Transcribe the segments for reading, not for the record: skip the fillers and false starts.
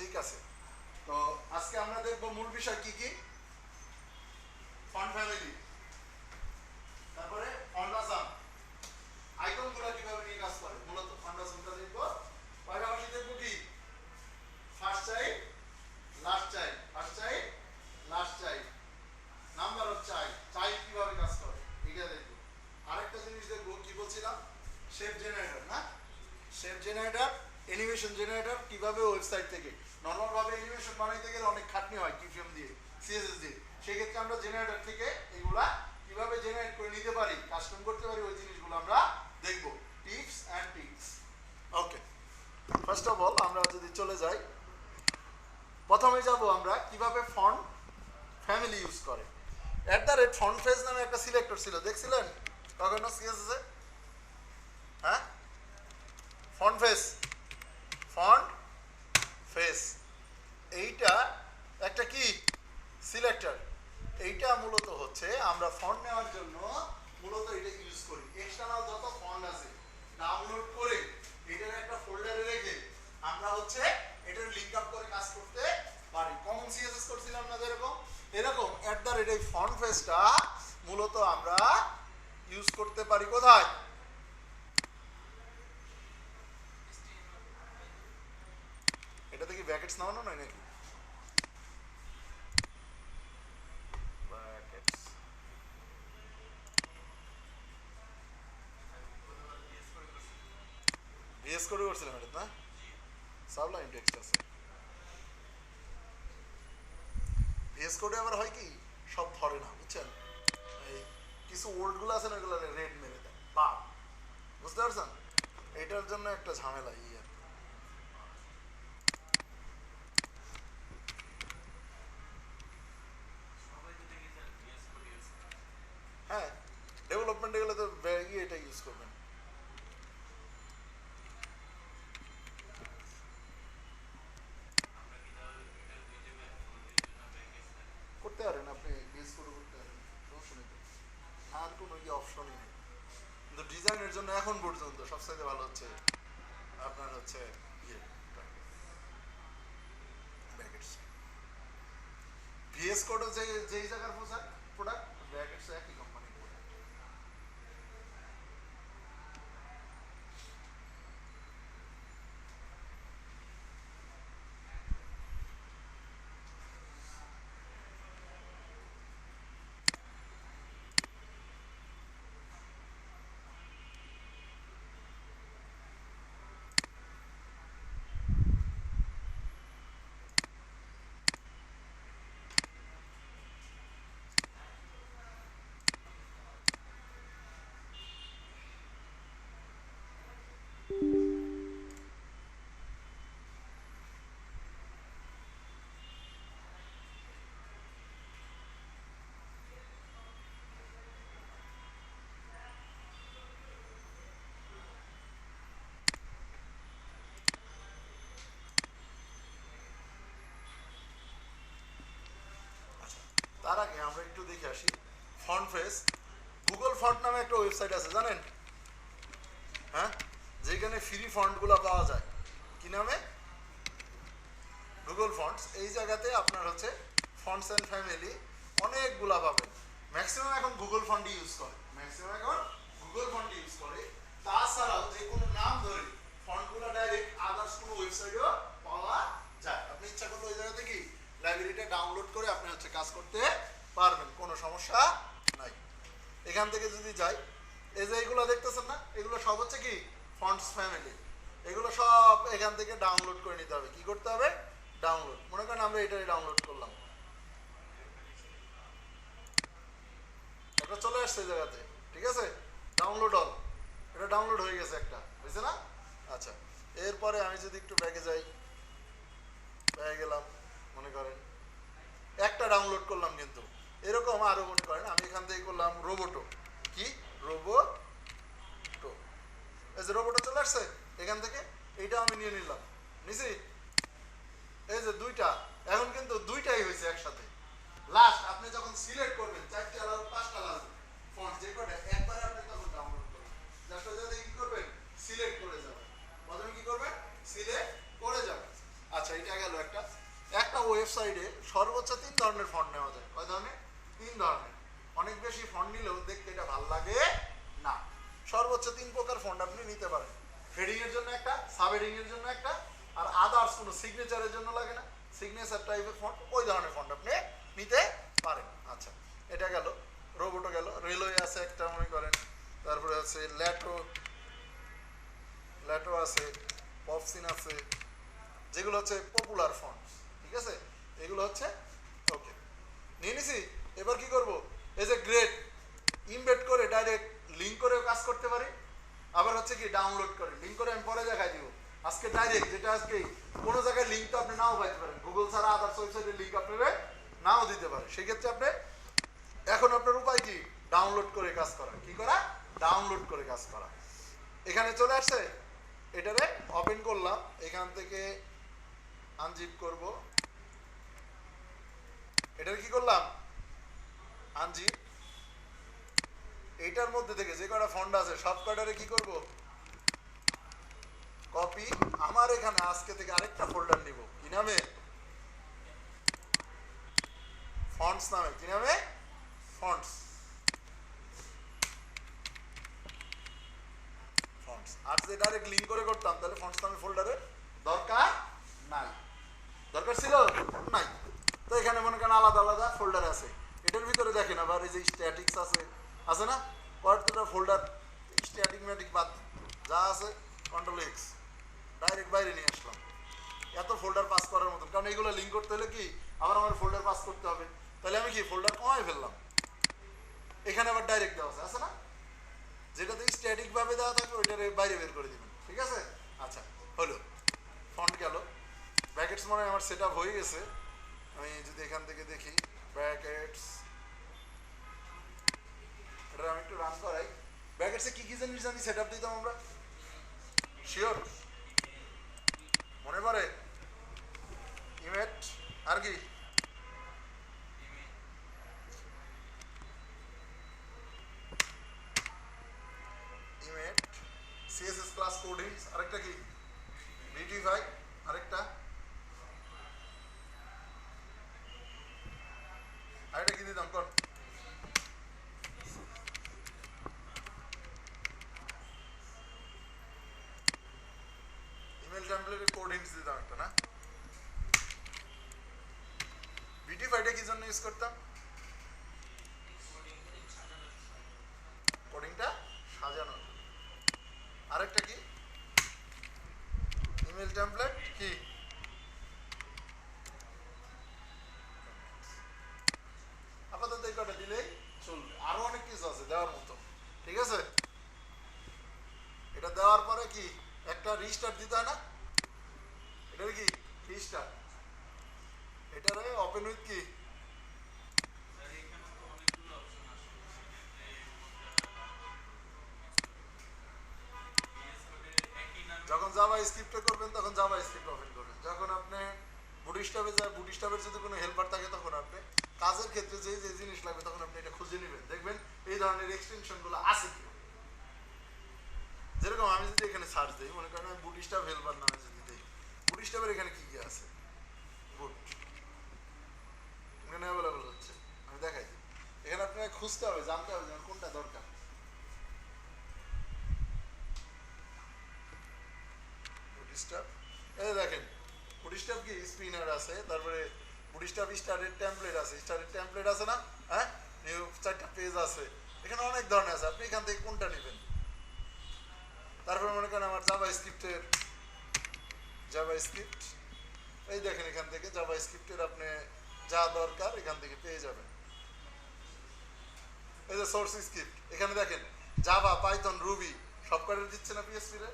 ঠিক আছে। তো আজকে আমরা দেখব মূল বিষয় কি কি, ফন্ট ফ্যামিলি, তারপরে ফন্ট আসাম, আইকনগুলো কিভাবে নিয়ে কাজ করে, মূলত ফন্ট আসামটা দেখব। পাশাপাশি দেখব কি first child last child, first child last child, number of child, child কিভাবে কাজ করে এটা দেখব। আরেকটা জিনিস দেখব কি বলছিলাম, শেপ জেনারেটর, না শেপ জেনারেটর, অ্যানিমেশন জেনারেটর কিভাবে ওয়েবসাইট থেকে নরমাল ভাবে অ্যানিমেশন বানাইতে গেলে অনেক খাটনি হয় কিফ্রেম দিয়ে, সিএসএস দিয়ে, সেক্ষেত্রে আমরা জেনারেটর থেকে এগুলা কিভাবে জেনারেট করে নিতে পারি, কাস্টম করতে পারি, ওই জিনিসগুলো আমরা দেখব, tips and tricks. Okay, first of all আমরা যদি চলে যাই, প্রথমে যাব আমরা কিভাবে ফন্ট ফ্যামিলি ইউজ করে। ফন্ট ফেজ নামে একটা সিলেক্টর ছিল, দেখছিলেন কখনো সিএসএস এ? হ্যাঁ, ফন্ট ফেস, ফন্ট ফেস, এইটা একটা কি সিলেক্টর। এইটা মূলত হচ্ছে আমরা ফন্ট নেওয়ার জন্য মূলত এটা ইউজ করি। এক্সটার্নাল যত ফন্ট আছে ডাউনলোড করে এটার একটা ফোল্ডারে রেখে আমরা হচ্ছে এটার লিংক আপ করে কাজ করতে পারি। কমন সিএসএস করছিলাম না যেরকম, এরকম এই ফন্ট ফেসটা মূলত আমরা ইউজ করতে পারি কোথায়? এটা দেখি ব্র্যাকেটস নামানো নয় নাকি? ভিএস কোডে করছিলাম এটা, না সাবলাইম টেক্সট আছে। ভিএস কোডে আবার হয় কি সব ধরে না, বুঝছেন? এই কিছু ওল্ডগুলো আছে না, ওগুলো রেড মেরে দেয়, বাপ, বুঝতে পারছেন? এটার জন্য একটা ঝামেলা। হ্যাঁ, ডেভেলপমেন্টে গেলে তো এটা ইউজ করবেন। করতে পারেন আপনি, ইউজ করে করতে পারেন, সমস্যা নেই। আর কোনো অপশনই নেই, কিন্তু ডিজাইনের জন্য এখন পর্যন্ত সবচেয়ে ভালো হচ্ছে আপনার হচ্ছে ভিএস কোড যেই জায়গার প্রোডাক্ট ব্র্যাকেটস একই কোম্পানি। তার আগে আমরা একটু দেখে আসি ফন্ট ফেস। গুগল ফন্ট নামে একটা ওয়েবসাইট আছে, জানেন? হ্যাঁ, যেখানে ফ্রি ফন্টগুলো পাওয়া যায়। কি নামে? Google fonts. এই জায়গাতে আপনার হচ্ছে ফন্টস অ্যান্ড ফ্যামিলি অনেকগুলা পাবেন। ম্যাক্সিমাম এখন গুগল ফন্টই ইউজ করে, ম্যাক্সিমাম এখন গুগল ফন্ট ইউজ করে। তাছাড়াও যে কোনো নাম ধরে ফন্টগুলো ডাইরেক্ট আদার্স কোনো ওয়েবসাইটেও পাওয়া যায়। আপনি ইচ্ছা করলে ওই জায়গা থেকে লাইব্রেরিটা ডাউনলোড করে আপনি হচ্ছে কাজ করতে পারবেন, কোনো সমস্যা নাই। এখান থেকে যদি যাই, এই যে এগুলো দেখতেছেন না, এগুলো সব হচ্ছে কি ফন্টস ফ্যামিলি। এগুলো সব এখান থেকে ডাউনলোড করে নিতে হবে। কি করতে হবে? ডাউনলোড। মনে করেন আমরা এটাই ডাউনলোড করলাম, এটা চলে আসছে এই জায়গাতে, ঠিক আছে? ডাউনলোড অল, এটা ডাউনলোড হয়ে গেছে একটা, বুঝছে না? আচ্ছা, এরপরে আমি যদি একটু ব্যাকে যাই, ব্যাকে গেলাম, মনে করেন একটা ডাউনলোড করলাম, কিন্তু এরকম আরো মনে করেন আমি এখান থেকে করলাম রোবোটো। কি রোবোটো? এই যে রোবোটো চলে আসছে এখান থেকে, এইটা আমি নিয়ে নিলাম, নিছি। এই যে দুইটা, এখন কিন্তু দুইটাই হয়েছে একসাথে। লাস্ট আপনি যখন সিলেক্ট করবেন 4টা লাগবে 5টা লাগবে ফন্ট, যে কটা একবারে আপনি তখন ডাউনলোড করবেন। জাস্ট ওইটাতে কি করবেন? সিলেক্ট করে যাবেন। প্রথমে কি করবেন? সিলেক্ট করে যাবেন। আচ্ছা, এটা গেল। গেল একটা একটা ওয়েবসাইটে সর্বোচ্চ 3 ধরনের ফন্ট নেওয়া যায়। কয় ধরনের? 3 ধরনের। অনেক বেশি ফন্ট নিলেও দেখতে এটা ভালো লাগে না। সর্বোচ্চ 3 প্রকার ফন্ট আপনি নিতে পারেন। হেডিং এর জন্য একটা, সাব হেডিং এর জন্য একটা, আর আদার্স কোনো সিগনেচারের জন্য লাগে না, সিগনেচার টাইপের ফন্ট, ওই ধরনের ফন্ট আপনি নিতে পারেন। আচ্ছা, এটা গেল। রোবটও গেল। রেলওয়ে আছে একটা মনে করেন, তারপরে আছে ল্যাটো আছে, পপসিন আছে, যেগুলো হচ্ছে পপুলার ফন্ট। ঠিক আছে, এগুলো হচ্ছে ওকে নিয়ে নিছি। এবার কি করব? এই যে গ্রেড ইমবেড করে ডাইরেক্ট লিঙ্ক করেও কাজ করতে পারি, আবার হচ্ছে কি ডাউনলোড করে লিঙ্ক করে আমি পরে দেখাই দিব। আজকে ডাইরেক্ট যেটা আজকে কোনো জায়গায় লিঙ্ক তো আপনি নাও পাইতে পারেন, গুগল ছাড়া আদার্স ওয়েবসাইটের লিঙ্ক আপনারা নাও দিতে পারে। সেক্ষেত্রে আপনি এখন আপনার উপায় কি? ডাউনলোড করে কাজ করা। কি করা? ডাউনলোড করে কাজ করা। এখানে চলে আসছে, এটারে ওপেন করলাম, এখান থেকে আনজিপ করব, এটার কি করলাম? আনজিপ। এইটার মধ্যে থেকে যে কটা ফন্ট আছে সব কটারে কি করব? কপি। আমার এখানে আজকে থেকে আরেকটা ফোল্ডার নিব, কি নামে? ফন্টস নামে। কি নামে? ফন্টস। আর যদি ডাইরেক্ট লিঙ্ক করে করতাম তাহলে ফন্টস নামে ফোল্ডারের দরকার নাই। দরকার ছিল নাই। তো এখানে মনে করেন আলাদা আলাদা ফোল্ডার আছে। এটার ভিতরে দেখেন আবার এই যে স্ট্যাটিক্স আছে না, কয়েকটা ফোল্ডার স্ট্যাটিক ম্যাটিক বাদ যা আছে কন্ট্রোল এক্স ডাইরেক্ট বাইরে নিয়ে আসলাম। এত ফোল্ডার পাস করার মতন, কারণ এইগুলো লিঙ্ক করতে হলে কি আবার আমার ফোল্ডার পাস করতে হবে। তাহলে আমি কি ফোল্ডার কমাই ফেললাম। এখানে আবার ডাইরেক্ট দেওয়া আছে না, যেটাতে স্ট্যাটিক ভাবে দেওয়া থাকবে ওইটার বাইরে বের করে দিবেন। ঠিক আছে, আচ্ছা হলো। ফন্ট গেল। ব্র্যাকেটস মনে হয় আমার সেট আপ হয়ে গেছে। আমি যদি এখান থেকে দেখি ব্র্যাকেটস, এটা আমি একটু রান করাই। ব্র্যাকেটসে কি কি জানি সেট আপ দিতাম আমরা, শিওর মনে পড়ে? ইমেজ আর কি ইমেজ, সিএসএস ক্লাস কোডিংস, আরেকটা কি বিউটিফাই, আরেকটা কি দিতাম কর? ইমেল টেমপ্লেটে কোডিংস দিতাম একটা না। বিউটিফাইটা কি জন্য ইউজ করতাম? কোডিংটা সাজানো। আরেকটা কি ইমেল টেমপ্লেট কি আপাতত এই কটা দিলেই চলবে। আরো অনেক কিছু আছে দেওয়ার মতো। ঠিক আছে, এটা দেওয়ার পরে কি একটা রিস্টার্ট দিতে হয় না, এটার কি রিস্টার্ট, এটারে ওপেন উইথ কি যখন জাভা স্ক্রিপ্টে করবেন তখন জাভা স্ক্রিপ্ট ওপেন করবেন। যখন আপনি বুটস্ট্র্যাপে যায়, বুটস্ট্র্যাপের যদি কোনো হেল্পার থাকে তখন আপনি কাজের ক্ষেত্রে যে যে জিনিস লাগবে তখন আপনি এটা খুঁজে নেবেন, দেখবেন এই ধরনের এক্সটেনশনগুলো আছে কি। যেরকম আমি যদি এখানে সার্চ দিই, মনে করেন আমি বুটস্ট্র্যাপ হেল্পার নামে যদি দিই, বুটস্ট্র্যাপের এখানে কি কি আছে, বুট এখানে অ্যাভেলেবল হচ্ছে, আমি দেখাই দিই। এখানে আপনাকে খুঁজতে হবে, জানতে হবে যে কোনটা দরকার। বুটস্ট্র্যাপ এই দেখেন, বুটস্ট্র্যাপ কি স্পিনার আছে, তারপরে বুটস্ট্র্যাপ স্টারের টেমপ্লেট আছে, স্টারের টেমপ্লেট আছে না, হ্যাঁ নিউ 4টা পেজ আছে, এখানে অনেক ধরনের আছে, আপনি এখান থেকে কোনটা নেবেন। তারপরে মনে করেন আমার জাভা স্ক্রিপ্টের এই দেখেন, এখান থেকে জাভা স্ক্রিপ্টের আপনি যা দরকার এখান থেকে পেয়ে যাবেন। এই যে সোর্স স্ক্রিপ্ট, এখানে দেখেন জাভা, পাইথন, রুবি সব কটা দিচ্ছে না পিএসপি রে,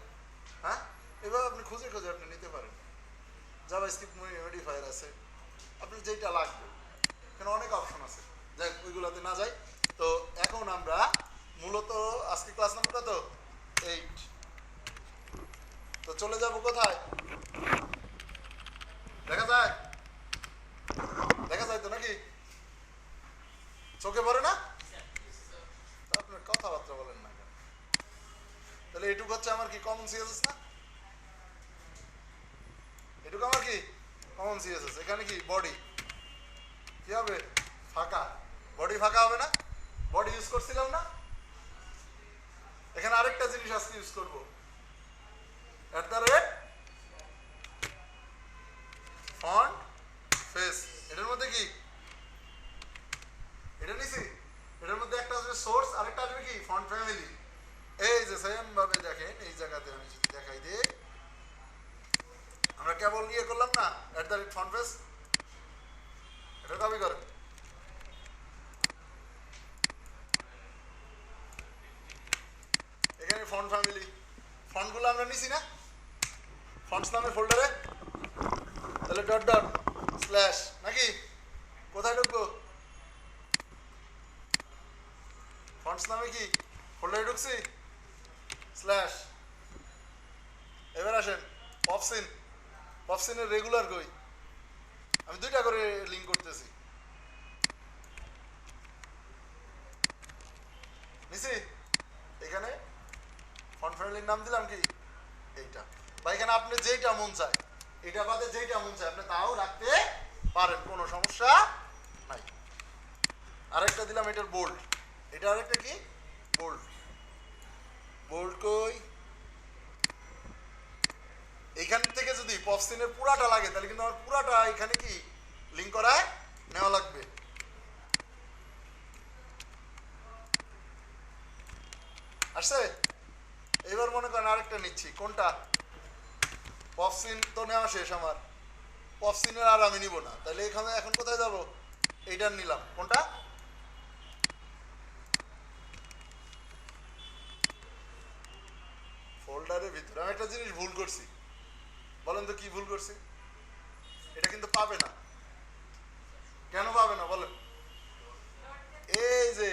হ্যাঁ এবার আপনি খুঁজে খুঁজে আপনি নিতে পারেন। জাভা স্ক্রিপ্ট মডিফায়ার আছে, আপনি যেটা লাগবে, এখানে অনেক অপশন আছে, যাই ওইগুলোতে না যাই। তো এখন আমরা মূলত আজকে ক্লাস নাম্বার কত, 8। তো চলে যাব কোথায়, দেখা যায় তো নাকি, চোখে পড়ে না? আপনার কথাবার্তা বলেন না কেন? তাহলে এটুকু হচ্ছে আমার কি কমন সিএসএস না, এটুকু আমার কি কমন যেমন সিএসএস, এখানে কি বডি কি হবে ফাঁকা, বডি ফাঁকা হবে না, বডি ইউজ করছিলাম না। এখানে আরেকটা জিনিস আজকে ইউজ করব, @ ফন্ট ফেস। এটার মধ্যে কি এটা নিছি, এটার মধ্যে একটা আসবে সোর্স, আরেকটা আসবে কি ফন্ট ফ্যামিলি। এই যে সেম ভাবে দেখেন এই জায়গাতে আমি যদি দেখাই দিই, আমরা কেবল ইয়ে করলাম না @ ফন্ট ফেস, এটা কপি করেন। এখানে ফন্ট ফ্যামিলি, ফন্টগুলো আমরা নিছি না ফন্টস নামে ফোল্ডারে, তাহলে .. নাকি কোথায় ঢুকবো, ফন্টস নামে কি ফোল্ডারে ঢুকছি স্ল্যাশ। এবার আসেন পপসিন, পপসিনের রেগুলার কই, আমি দুইটা করে লিঙ্ক করতেছি, নিছি। এখানে ফন্ট ফ্যামিলির নাম দিলাম কি এইটা, বা এখানে আপনি যেইটা মন চায়, এটা বাদে যেইটা মন চায় আপনি তাও রাখতে পারেন, কোনো সমস্যা নাই। আরেকটা দিলাম এটার বোল্ড, এটা আরেকটা কি বোল্ড, বোল্ড কই, এইখান থেকে যদি পপসিনের পুরাটা লাগে তাহলে কিন্তু আমার পুরাটা এখানে কি লিঙ্ক করায় নেওয়া লাগবে। আসছে, এবার মনে করেন আরেকটা নিচ্ছি, কোনটা, পপসিন তো নেওয়া শেষ আমার, পপসিনের আর আমি নিব না, তাহলে এখানে এখন কোথায় যাব, এইটার নিলাম, কোনটা ফোল্ডারের ভিতরে। আমি একটা জিনিস ভুল করছি, বলেন তো কি ভুল করছি, এটা কিন্তু পাবে না, কেন পাবে না বলেন, এই যে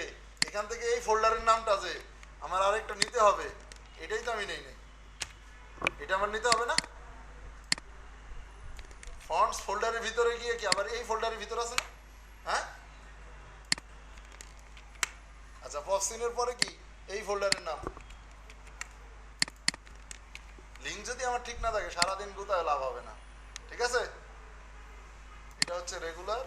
এখান থেকে এই ফোল্ডারের নামটা যে আমার আরেকটা নিতে হবে, এটাই তো আমি নেই নাই, এটা আমার নিতে হবে না। ফন্টস ফোল্ডারের ভিতরে গিয়ে কি আবার এই ফোল্ডারের ভিতরে আছে না, হ্যাঁ আচ্ছা, পপসিনের পরে কি এই ফোল্ডারের নাম, লিঙ্ক যদি আমার ঠিক না থাকে সারাদিন কোথাও লাভ হবে না, ঠিক আছে। এটা হচ্ছে রেগুলার,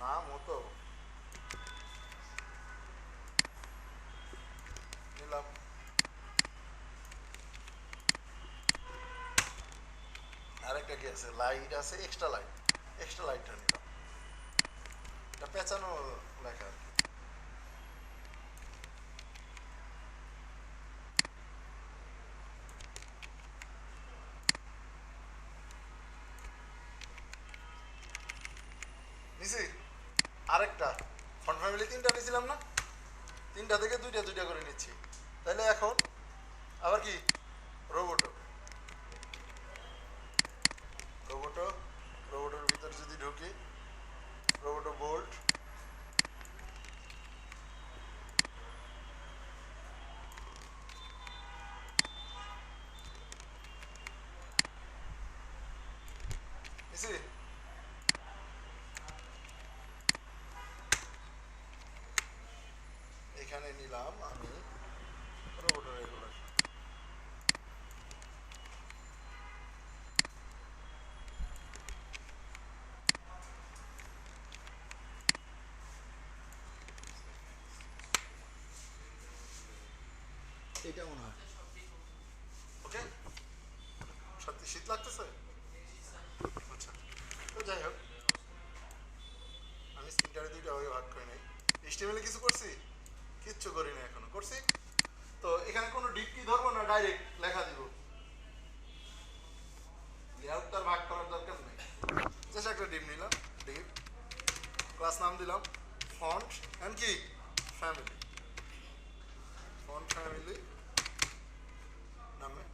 নাম হতো নিলাম, আরেকটা কি আছে লাইট আছে, এক্সট্রা লাইটটা নিলাম, এটা পেঁচানো লেখা আর কি। নিছি আরেকটা ফন্ট ফ্যামিলি, তিনটা নিয়েছিলাম না, তিনটা থেকে দুইটা দুইটা করে নিচ্ছি, তাহলে এখন আবার কি রোবোটো, রোবোটোর ভিতরে যদি ঢুকি, রোবোটো বোল্ট, নিছি। এখানে নিলাম আমি রোবোটো রেগুলার, এটা মনে হয় ওকে। সত্যি শীত লাগতেছে, আচ্ছা তো যাই হোক, আমি স্ক্রিনটারে দুইটা ওই ভাগ করে নেই, HTML কিছু করছি, কিচ্ছু করি না এখনো, করছি তো। এখানে কোনো ডিপ কি ধরবো না, ডাইরেক্ট লেখা দিব, লেআউটটার ভাগ করার দরকার নেই, জাস্ট একটা ডিপ নিলাম, ডিপ ক্লাস নাম দিলাম ফন্ট এন্ড কি ফ্যামিলি, ফন্ট ফ্যামিলি নামে,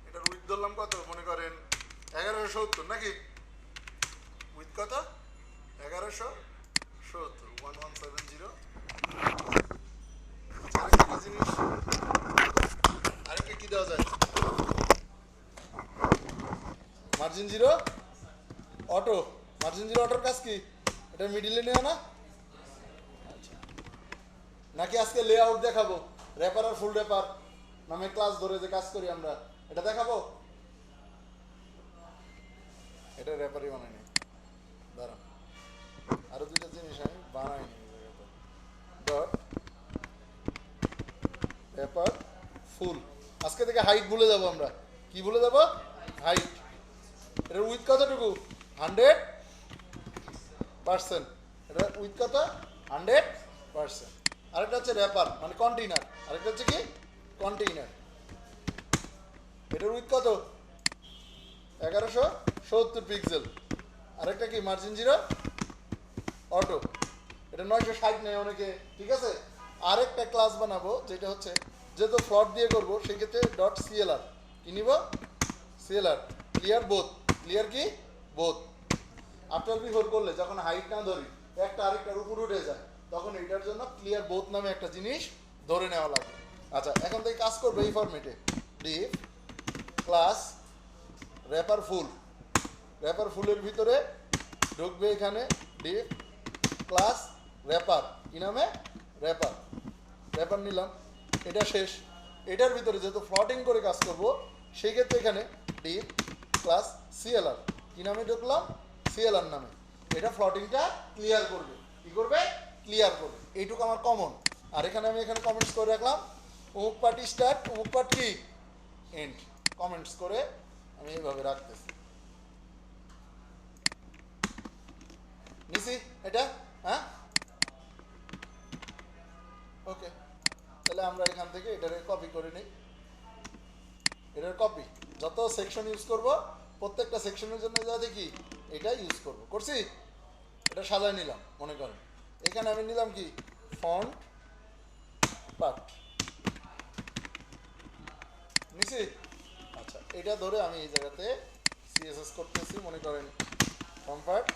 এটার উইথ ধরলাম কত, মনে করেন 1170 নাকি, উইথ কত 1170, 1170। আরেকটা জিনিস, আরেকটা কি দেওয়া যায়, মার্জিন 0 অটো, মার্জিন 0 অটোর কাজ কি, এটা মিডিলে নেওয়া না, নাকি আজকে লেআউট দেখাবো? র্যাপার আর ফুল র্যাপার নামে ক্লাস ধরে যে কাজ করি আমরা, এটা দেখাবো? এটা র্যাপারই বানাইনি, দাঁড়ান আরো দুইটা জিনিস আমি বানাইনি ডট র্যাপার ফুল। আজকে থেকে হাইট ভুলে যাবো আমরা। কি ভুলে যাবো? হাইট। এটার উইথ কতটুকু? 100%। এটা উইথ কত? 100%। আরেকটা হচ্ছে র্যাপার মানে কন্টেইনার, আরেকটা হচ্ছে কি কন্টেইনার। এটার উইথ কত? 1170 পিক্সেল। আরেকটা কি মার্জিন জিরো অটো, এটা 960 নেয় অনেকে, ঠিক আছে। আরেকটা ক্লাস বানাবো যেটা হচ্ছে যেহেতু ফ্লট দিয়ে করবো সেক্ষেত্রে ডট সিএলআর কি নিব? CLR clear both. ক্লিয়ার কি বোথ। আফটার বিফোর করলে যখন হাইট না ধরি একটা আরেকটার উপর উঠে যায় তখন এটার জন্য ক্লিয়ার বোথ নামে একটা জিনিস ধরে নেওয়া লাগে। আচ্ছা এখন থেকে কাজ করবো এই ফরম্যাটে, ডিফ ক্লাস র্যাপার ফুল। র্যাপার ফুলের ভিতরে ঢুকবে এখানে ডিফ ক্লাস র্যাপার কি নামে? র্যাপার। র্যাপার নিলাম, এটা শেষ। এটার ভিতরে যেহেতু ফ্লটিং করে কাজ করব সেই ক্ষেত্রে এখানে ডিফ ক্লাস সিএলআর কি নামে ঢুকলাম? সিএলআর নামে। এটা ফ্লটিংটা ক্লিয়ার করবে। কি করবে? ক্লিয়ার করবে। এইটুকু আমার কমন। আর এখানে আমি এখানে কমেন্টস করে রাখলাম অমুক পার্টি স্টার্ট, অমুক পার্ট কি এন্ড। কমেন্টস করে আমি এইভাবে রাখতেছি। নিছি এটা, হ্যাঁ ওকে। তাহলে আমরা এখান থেকে এটারে কপি করে নিই। এটার কপি যত সেকশন ইউজ করব প্রত্যেকটা সেকশনের জন্য যা দেখি এটা ইউজ করব। করছি, এটা সাজায় নিলাম মনে করেন। এখানে আমি নিলাম কি ফন্ট পার্ট নিছি। আচ্ছা এটা ধরে আমি এই জায়গাতে সিএসএস করতেছি মনে করেন ফন্ট পার্ট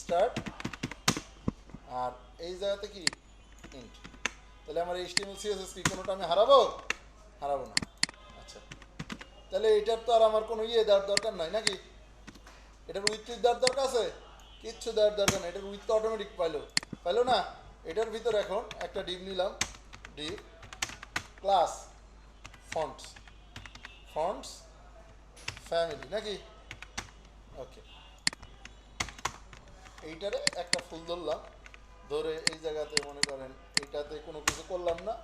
স্টার্ট, আর এই জায়গাতে কি ইন্ট। তাহলে আমার এইচটিএমএল সিএসএস কি কোনোটা আমি হারাবো? হারাবো না। আচ্ছা তাহলে এটার তো আর আমার কোনো ইয়ে দেওয়ার দরকার নাই নাকি? এটার উইথ দেওয়ার দরকার আছে? কিচ্ছু দেওয়ার দরকার নেই, এটার উইথ তো অটোমেটিক পাইলো না। এটার ভিতরে এখন একটা ডিভ নিলাম, Depp class fonts, fonts family নাকি? ওকে এইটারে একটা ফুল ধরলাম, ধরে এই জায়গাতে মনে করেন এইটাতে কোনো কিছু করলাম না,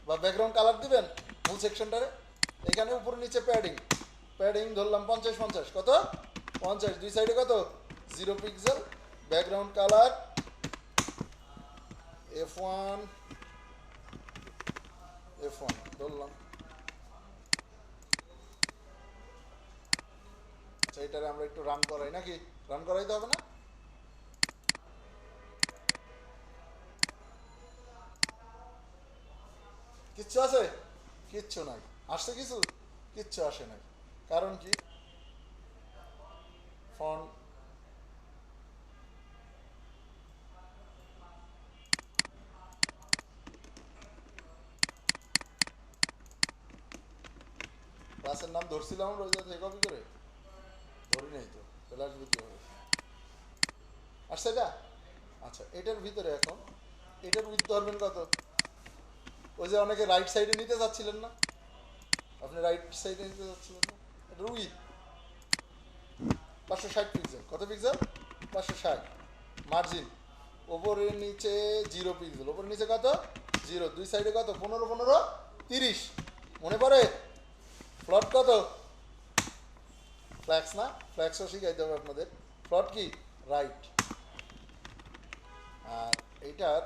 বা ব্যাকগ্রাউন্ড কালার দিবেন মূল সেকশনটারে। এখানে উপরে নিচে প্যাডিং, প্যাডিং ধরলাম 50 কত? 50। দুই সাইডে কত? 0 পিক্সেল। ব্যাকগ্রাউন্ড কালার F1 ধরলাম। আচ্ছা এটারে আমরা একটু রান করাই নাকি? রান করাইতে হবে না? কিচ্ছু আছে? কিচ্ছু নাই। আসছে কিছু? কিচ্ছু আসে নাই। কারণ কি? ফন্ট ক্লাসের নাম ধরছিলাম আমরা ওই জায়গা কপি করে, ধরি নাই তো, তাহলে আসবে কীভাবে? আসছে এটা? আচ্ছা এটার ভিতরে এখন এটার উইথ ধরবেন কত? ওই যে অনেকে রাইট সাইডে নিতে চাচ্ছিলেন না, আপনি রাইট সাইডে নিতে চাচ্ছিলেন না, এটার উইথ 560 পিক্সেল। কত পিক্সেল? 560। মার্জিন ওপরে নিচে 0 পিক্সেল। ওপরে নিচে কত? 0। দুই সাইডে কত? 15 30। মনে পড়ে? ফ্লট কত? ফ্ল্যাক্স না? ফ্ল্যাক্সও শিখাইতে হবে আপনাদের। ফ্লট কি? রাইট। আর এইটার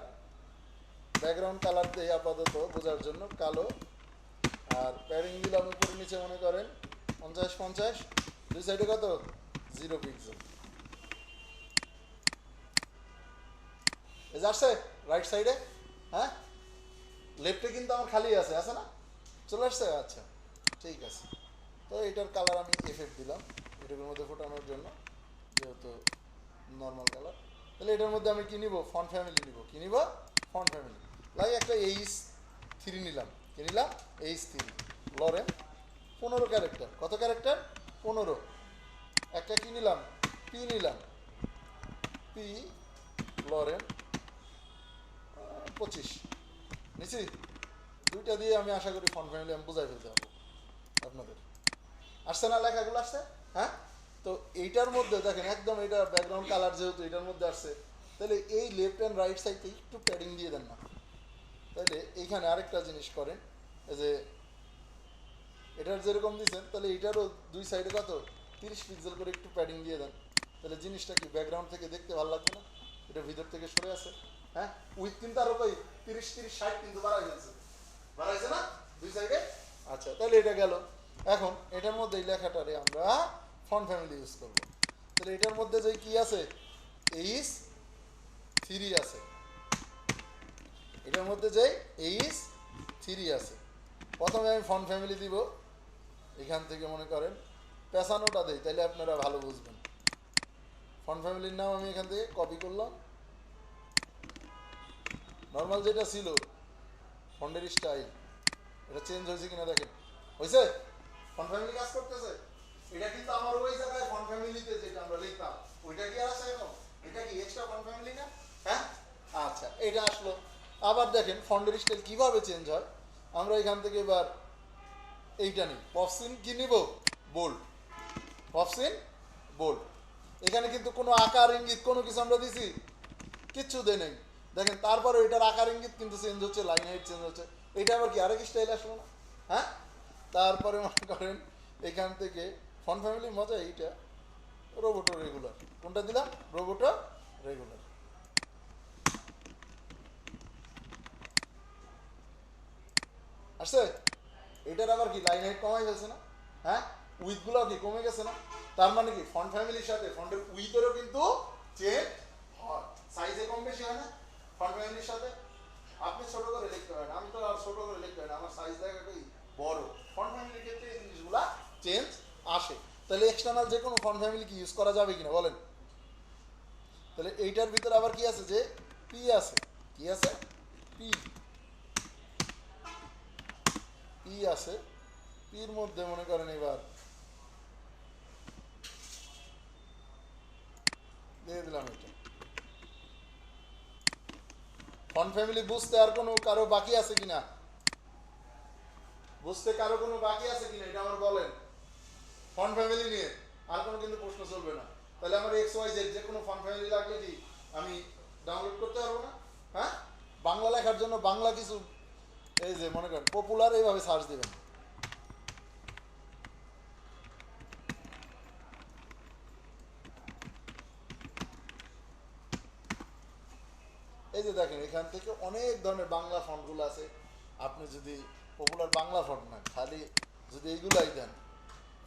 ব্যাকগ্রাউন্ড কালার দিয়ে আপাতত বোঝার জন্য কালো, আর প্যাডিং দিলাম উপরে নিচে মনে করেন 50। দুই সাইডে কত? 0 পিক্সেল। এই যে আসছে রাইট সাইডে, হ্যাঁ লেফটে কিন্তু আমার খালি আছে, আছে না? চলে আসছে? আচ্ছা ঠিক আছে। তো এটার কালার আমি এফেক্ট দিলাম এটার মধ্যে ফোটানোর জন্য, যেহেতু নর্মাল কালার। তাহলে এটার মধ্যে আমি কি নিব? ফন্ট ফ্যামিলি নিব। কি নিব? Font family. লাইক একটা H3 নিলাম। কি নিলাম? H3 Lauren 15 character. কত ক্যারেক্টার? 15। একটা কি নিলাম? পি নিলাম, পি লরেন 25। নিছি দুইটা দিয়ে আমি আশা করি ফন্ট ফ্যামিলি আমি বুঝাই ফেলতে পারবো আপনাদের। আসছে না লেখাগুলো আসছে? হ্যাঁ, তো এইটার মধ্যে দেখেন একদম এটা ব্যাকগ্রাউন্ড কালার যেহেতু এটার মধ্যে আসছে, তাহলে এই লেফট অ্যান্ড রাইট সাইডে একটু প্যাডিং দিয়ে দেন না। তাহলে এইখানে আরেকটা জিনিস করেন, এই যে এটার যেরকম দিয়েছেন তাহলে এটারও দুই সাইডে কত 30 পিক্সেল করে একটু প্যাডিং দিয়ে দেন। তাহলে জিনিসটা কি ব্যাকগ্রাউন্ড থেকে দেখতে ভালো লাগবে না? এটা ভিতর থেকে সরে আছে। হ্যাঁ, উইথ কিন্তু আরো কই 30-30-60 কিন্তু বাড়াই ফেলছে, বাড়াইছে না দুই সাইডে? আচ্ছা, তাহলে এটা গেল। এখন এটার মধ্যে এই লেখাটারে আমরা ফন্ট ফ্যামিলি ইউজ করব। তাহলে এটার মধ্যে যে কি আছে, এইচ 3 আছে, এটার মধ্যে যে এইচ 3 আছে। প্রথমে আমি ফন্ট ফ্যামিলি দিব, এখান থেকে মনে করেন পেছানোটা দেই, তাহলে আপনারা ভালো বুঝবেন। ফন্ট ফ্যামিলির নাম আমি এখান থেকে কপি করলাম, নর্মাল যেটা ছিল ফন্টের স্টাইল এটা চেঞ্জ হয়েছে কিনা দেখেন, হয়েছে? ফন্ট ফ্যামিলি কাজ করতেছে। এটা কিন্তু আমার ওই জায়গায় ফন্ট ফ্যামিলিতে যেটা আমরা লিখতাম ওইটা কি আর আছে এখন? এটা কি এক্সট্রা ফন্ট ফ্যামিলি না? হ্যাঁ, আচ্ছা, এটা আসলো। আবার দেখেন ফন্টের স্টাইল কিভাবে চেঞ্জ হয়। আমরা এখান থেকে এবার এইটা নিই, পপসিন কি নিব, বোল্ড, পপসিন বোল্ড। এখানে কিন্তু কোনো আকার ইঙ্গিত কোনো কিছু আমরা দিছি কিচ্ছু দেয় নেই। দেখেন তারপরে এটার আকার ইঙ্গিত কিন্তু চেঞ্জ হচ্ছে, লাইন হাইট চেঞ্জ হচ্ছে। এটা আবার কি আরেক স্টাইল আসলো না? হ্যাঁ, তারপরে মনে করেন এখান থেকে ফন্ট ফ্যামিলির মজা এইটা, রোবোটো রেগুলার। কোনটা দিলাম? Roboto regular. আসছে? এটার আবার কি লাইন হাইট কমাই ফেলছে না? হ্যাঁ, উইথগুলো কি কমে গেছে না? তার মানে কি ফন্ট ফ্যামিলির সাথে ফন্টের উইথেরও কিন্তু চেঞ্জ হয়, সাইজে কম বেশি হয় না ফন্ট ফ্যামিলির সাথে? আপনি ছোট করে লিখতে পারেন, আমি তো আর ছোট করে লিখতে পারি না, আমার সাইজ দেখাটাই বড়। ফন্ট ফ্যামিলির ক্ষেত্রে এই জিনিসগুলা চেঞ্জ আসে। তাহলে এক্সটার্নাল যে কোনো ফন্ট ফ্যামিলি কি ইউজ করা যাবে কিনা বলেন? তাহলে এইটার ভিতরে আবার কি আছে, যে পি আছে, কি আছে, পি, পি আছে। পির মধ্যে মনে করেন এবার দিয়ে দিলাম এটা। ফন্ট ফ্যামিলি বুঝতে আর কোনো কারো বাকি আছে কিনা? বুঝতে কারো কোনো বাকি আছে কিনা এটা আমার বলেন। ফন্ট ফ্যামিলি নিয়ে আর কোনো কিন্তু প্রশ্ন চলবে না। তাহলে আমার এক্স ওয়াই জেড যে কোনো ফন্ট ফ্যামিলি লাগলে কি আমি ডাউনলোড করতে পারবো না? হ্যাঁ, বাংলা লেখার জন্য বাংলা কিছু এই যে মনে করেন পপুলার এইভাবে সার্চ দিবেন। এই যে দেখেন এখান থেকে অনেক ধরনের বাংলা ফন্টগুলো আছে। আপনি যদি পপুলার বাংলা ফন্ট না, খালি যদি এইগুলাই দেন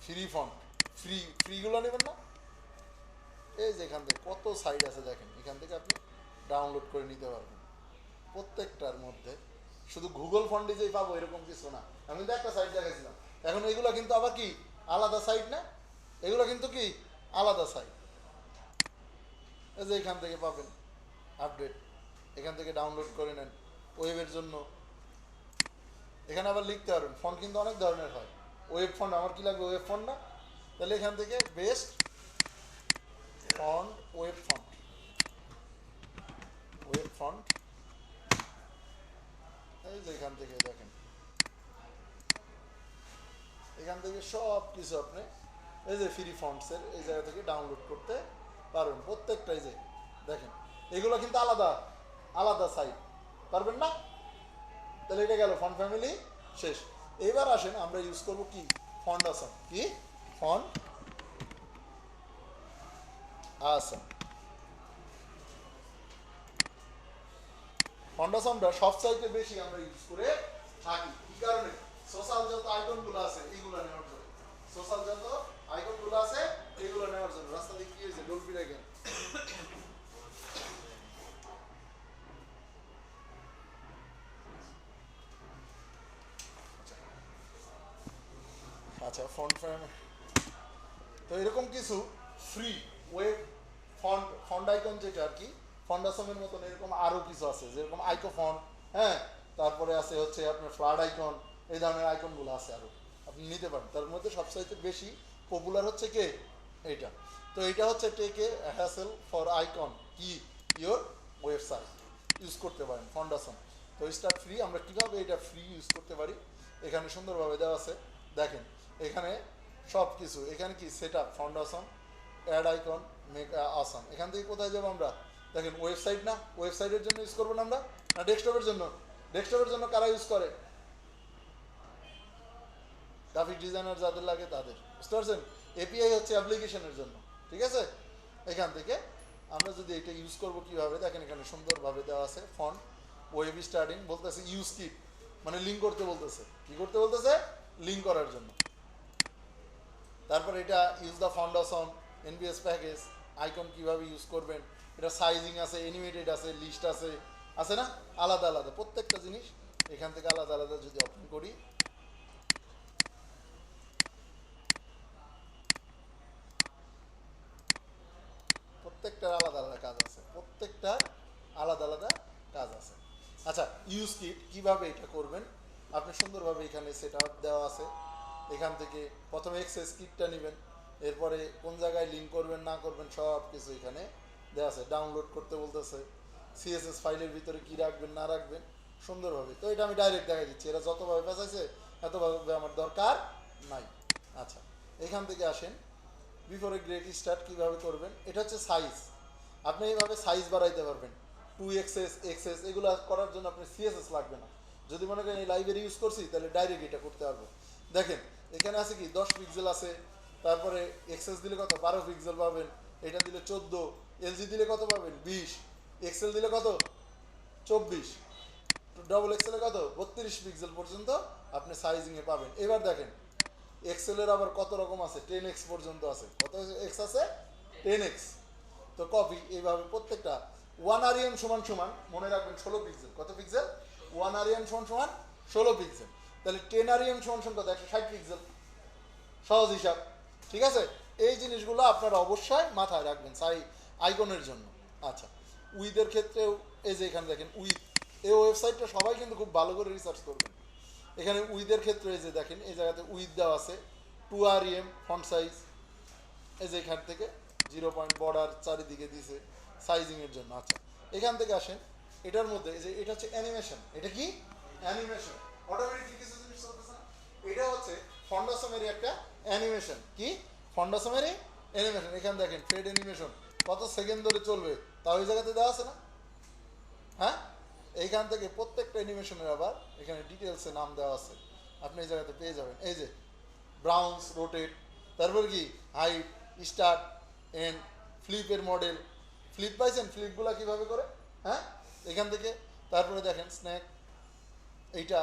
ফ্রি ফন্ট, ফ্রিগুলো নেবেন না, এই যে এখান থেকে কত সাইট আছে দেখেন, এখান থেকে আপনি ডাউনলোড করে নিতে পারবেন। প্রত্যেকটার মধ্যে শুধু গুগল ফন্টে যেই পাবো এরকম কিছু না। আমি কিন্তু একটা সাইট দেখাইছিলাম, এখন এগুলো কিন্তু আবার কি আলাদা সাইট না, এগুলো কিন্তু কি আলাদা সাইট। এই যে এখান থেকে পাবেন আপডেট, এখান থেকে ডাউনলোড করে নেন ওয়েবের জন্য। এখানে আবার লিখতে পারবেন, ফন্ট কিন্তু অনেক ধরনের হয়। ওয়েব ফন্ট আমার কি লাগবে, ওয়েব ফন্ট না? তাহলে এখান থেকে best font, web font, web font, এই যে এখান থেকে দেখেন, এখান থেকে সব কিছু আপনি এই যে ফ্রি ফন্টসের এই জায়গা থেকে ডাউনলোড করতে পারবেন প্রত্যেকটাই। যে দেখেন এগুলো কিন্তু আলাদা আলাদা সাইট, পারবেন না? তাহলে এটা গেল ফন্ট ফ্যামিলি শেষ। এবার আসেন আমরা ইউজ করব কি, ফন্ট আসাম। কি ফন্ট আসাম? ফন্ট আসামটা সবচাইতে বেশি আমরা ইউজ করে থাকি। কি কারণে? সোশ্যাল যত আইকনগুলো আছে এইগুলো নেওয়ার জন্য, সোশ্যাল যত আইকনগুলো আছে এইগুলো নেওয়ার জন্য। রাস্তা দিয়ে কি হয়েছে, ডলফি রেখে আচ্ছা ফন্ট ফ্যাম। তো এরকম কিছু free web font, font icon যেটা আর কি ফন্ট আসামের মতন এরকম আরও কিছু আছে, যেরকম আইকো ফন্ট, হ্যাঁ, তারপরে আছে হচ্ছে আপনার ফ্লাড আইকন, এই ধরনের আইকনগুলো আছে আরও, আপনি নিতে পারেন। তার মধ্যে সবচাইতে বেশি পপুলার হচ্ছে কে, এইটা। তো এইটা হচ্ছে take a hassle for icon কি ইয়োর ওয়েবসাইট, ইউজ করতে পারেন ফন্ট আসাম। তো তো স্টার্ট ফ্রি আমরা কীভাবে এটা ফ্রি ইউজ করতে পারি এখানে সুন্দরভাবে দেওয়া আছে। দেখেন এখানে সব কিছু, এখানে কি set up, font awesome, add icon, make অসম। এখান থেকে কোথায় যাবো আমরা? দেখেন ওয়েবসাইট না, ওয়েবসাইটের জন্য ইউজ করবো না আমরা, না ডেস্কটপের জন্য? ডেস্কটপের জন্য কারা ইউজ করে? গ্রাফিক ডিজাইনার যাদের লাগে তাদের, বুঝতে পারছেন? এপিআই হচ্ছে অ্যাপ্লিকেশনের জন্য, ঠিক আছে? এখান থেকে আমরা যদি এটা ইউজ করবো কীভাবে, দেখেন এখানে সুন্দরভাবে দেওয়া আছে ফন্ট, ওয়েব স্টার্টিং বলতেছে ইউজ কিট, মানে লিঙ্ক করতে বলতেছে। কি করতে বলতেছে? লিঙ্ক করার জন্য। তারপর এটা use the font awesome, NBS package, icon কীভাবে ইউজ করবেন, এটা সাইজিং আছে, অ্যানিমেটেড আছে, লিস্ট আছে না, আলাদা আলাদা প্রত্যেকটা জিনিস এখান থেকে আলাদা আলাদা যদি ওপেন করি, প্রত্যেকটার আলাদা আলাদা কাজ আছে, প্রত্যেকটার আলাদা আলাদা কাজ আছে। আচ্ছা, ইউজ কিট কীভাবে এটা করবেন আপনি সুন্দরভাবে এখানে সেট আপ দেওয়া আছে। এখান থেকে প্রথমে এক্সেস কিটটা নেবেন, এরপরে কোন জায়গায় লিঙ্ক করবেন না করবেন সব কিছু এখানে দেওয়া আছে। ডাউনলোড করতে বলতেছে, সিএসএস ফাইলের ভিতরে কি রাখবেন না রাখবেন সুন্দরভাবে। তো এটা আমি ডাইরেক্ট দেখাই দিচ্ছি, এরা যতভাবে পেঁচাইছে এতভাবে আমার দরকার নাই। আচ্ছা, এখান থেকে আসেন বিফোরে গ্রেট স্টার্ট কীভাবে করবেন। এটা হচ্ছে সাইজ, আপনি এইভাবে সাইজ বাড়াইতে পারবেন। 2xs এক্সএস এগুলো করার জন্য আপনি সিএসএস লাগবে না। যদি মনে করেন এই লাইব্রেরি ইউজ করছি তাহলে ডাইরেক্ট এটা করতে পারবো। দেখেন এখানে আছে কি 10 পিক্সেল আছে, তারপরে এক্সএস দিলে কত 12 পিক্সেল পাবেন, এটা দিলে 14, এলজি দিলে কত পাবেন 20, এক্সেল দিলে কত 24, ডবল এক্সেলে কত 32 পিক্সেল পর্যন্ত আপনি সাইজিংয়ে পাবেন। এবার দেখেন এক্সেলের আবার কত রকম আছে, 10x পর্যন্ত আছে। কত এক্স আছে? 10x। তো কপি এইভাবে প্রত্যেকটা 1 rem সমান সমান মনে রাখবেন 16 পিক্সেল। কত পিক্সেল? 1 rem সমান সমান 16 পিক্সেল। তাহলে 10 rem সমান সমান কত? 160 পিক্সেল। সহজ হিসাব, ঠিক আছে? এই জিনিসগুলো আপনারা অবশ্যই মাথায় রাখবেন আইকনের জন্য। আচ্ছা, উইথের ক্ষেত্রেও এই যে এখানে দেখেন উইথ, এই ওয়েবসাইটটা সবাই কিন্তু খুব ভালো করে রিসার্চ করবেন। এখানে উইথের ক্ষেত্রে এই যে দেখেন এই জায়গাতে উইথ দেওয়া আছে 2 rem ফন্ট সাইজ, এই যে এখান থেকে 0 পয়েন্ট বর্ডার চারিদিকে দিছে সাইজিংয়ের জন্য। আচ্ছা, এখান থেকে আসেন এটার মধ্যে এই যে এটা হচ্ছে অ্যানিমেশন। এটা কি? অ্যানিমেশন, অটোমেটিকলি কিছু জিনিস চলতেছে না, এটা হচ্ছে ফন্ডাসমেরই একটা অ্যানিমেশন। কি? ফন্ডাসমেরই অ্যানিমেশন। এখানে দেখেন ফেড অ্যানিমেশন কত সেকেন্ড ধরে চলবে তাও এই জায়গাতে দেওয়া আছে না? হ্যাঁ, এইখান থেকে প্রত্যেকটা অ্যানিমেশনের আবার এখানে ডিটেলসে নাম দেওয়া আছে, আপনি এই জায়গাতে পেয়ে যাবেন। এই যে ব্রাউন্স, রোটেট, তারপর কি হাইট, স্টার্ট, এন্ড, ফ্লিপের মডেল, ফ্লিপ পাইছেন? ফ্লিপগুলো কীভাবে করে, হ্যাঁ, এখান থেকে। তারপরে দেখেন স্ন্যাক, এইটা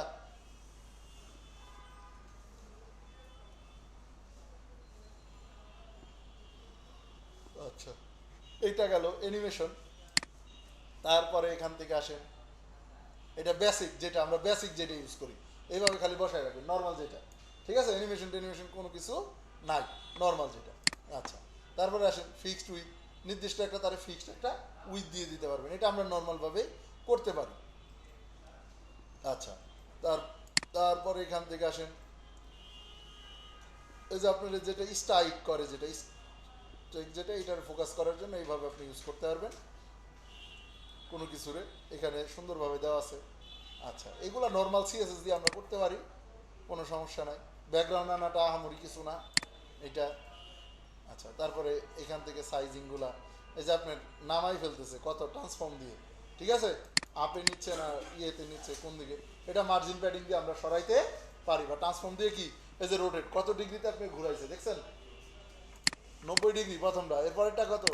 আচ্ছা, এইটা গেল অ্যানিমেশন। তারপরে এখান থেকে আসেন এটা বেসিক, যেটা আমরা বেসিক যেটা ইউজ করি এইভাবে খালি বসায় রাখবেন, নর্মাল যেটা, ঠিক আছে? অ্যানিমেশন টেনিমেশন কোনো কিছু নাই, নর্মাল যেটা। আচ্ছা, তারপরে আসেন ফিক্সড উইথ, নির্দিষ্ট একটা তারে ফিক্সড একটা উইথ দিয়ে দিতে পারবেন, এটা আমরা নর্মালভাবে করতে পারি। আচ্ছা, তারপরে এখান থেকে আসেন এই যে আপনার যেটা স্ট্রাইক করে, যেটা এটার ফোকাস করার জন্য এইভাবে আপনি ইউজ করতে পারবেন কোনো কিছুরে, এখানে সুন্দরভাবে দেওয়া আছে। আচ্ছা, এগুলো নর্মাল সিএসএস দিয়ে আমরা করতে পারি, কোনো সমস্যা নাই। ব্যাকগ্রাউন্ড আনাটা আহামরি কিছু না এটা। আচ্ছা, তারপরে এখান থেকে সাইজিংগুলা এই যে আপনার নামাই ফেলতেছে কত ট্রান্সফর্ম দিয়ে, ঠিক আছে? আপে নিচ্ছে না ইয়েতে নিচ্ছে, কোন দিকে, এটা মার্জিন প্যাডিং দিয়ে আমরা সরাইতে পারি, বা ট্রান্সফর্ম দিয়ে কি এই যে রোটেট কত ডিগ্রিতে আপনি ঘুরাইছে দেখছেন, 90 ডিগ্রি প্রথমটা, এরপরেরটা কত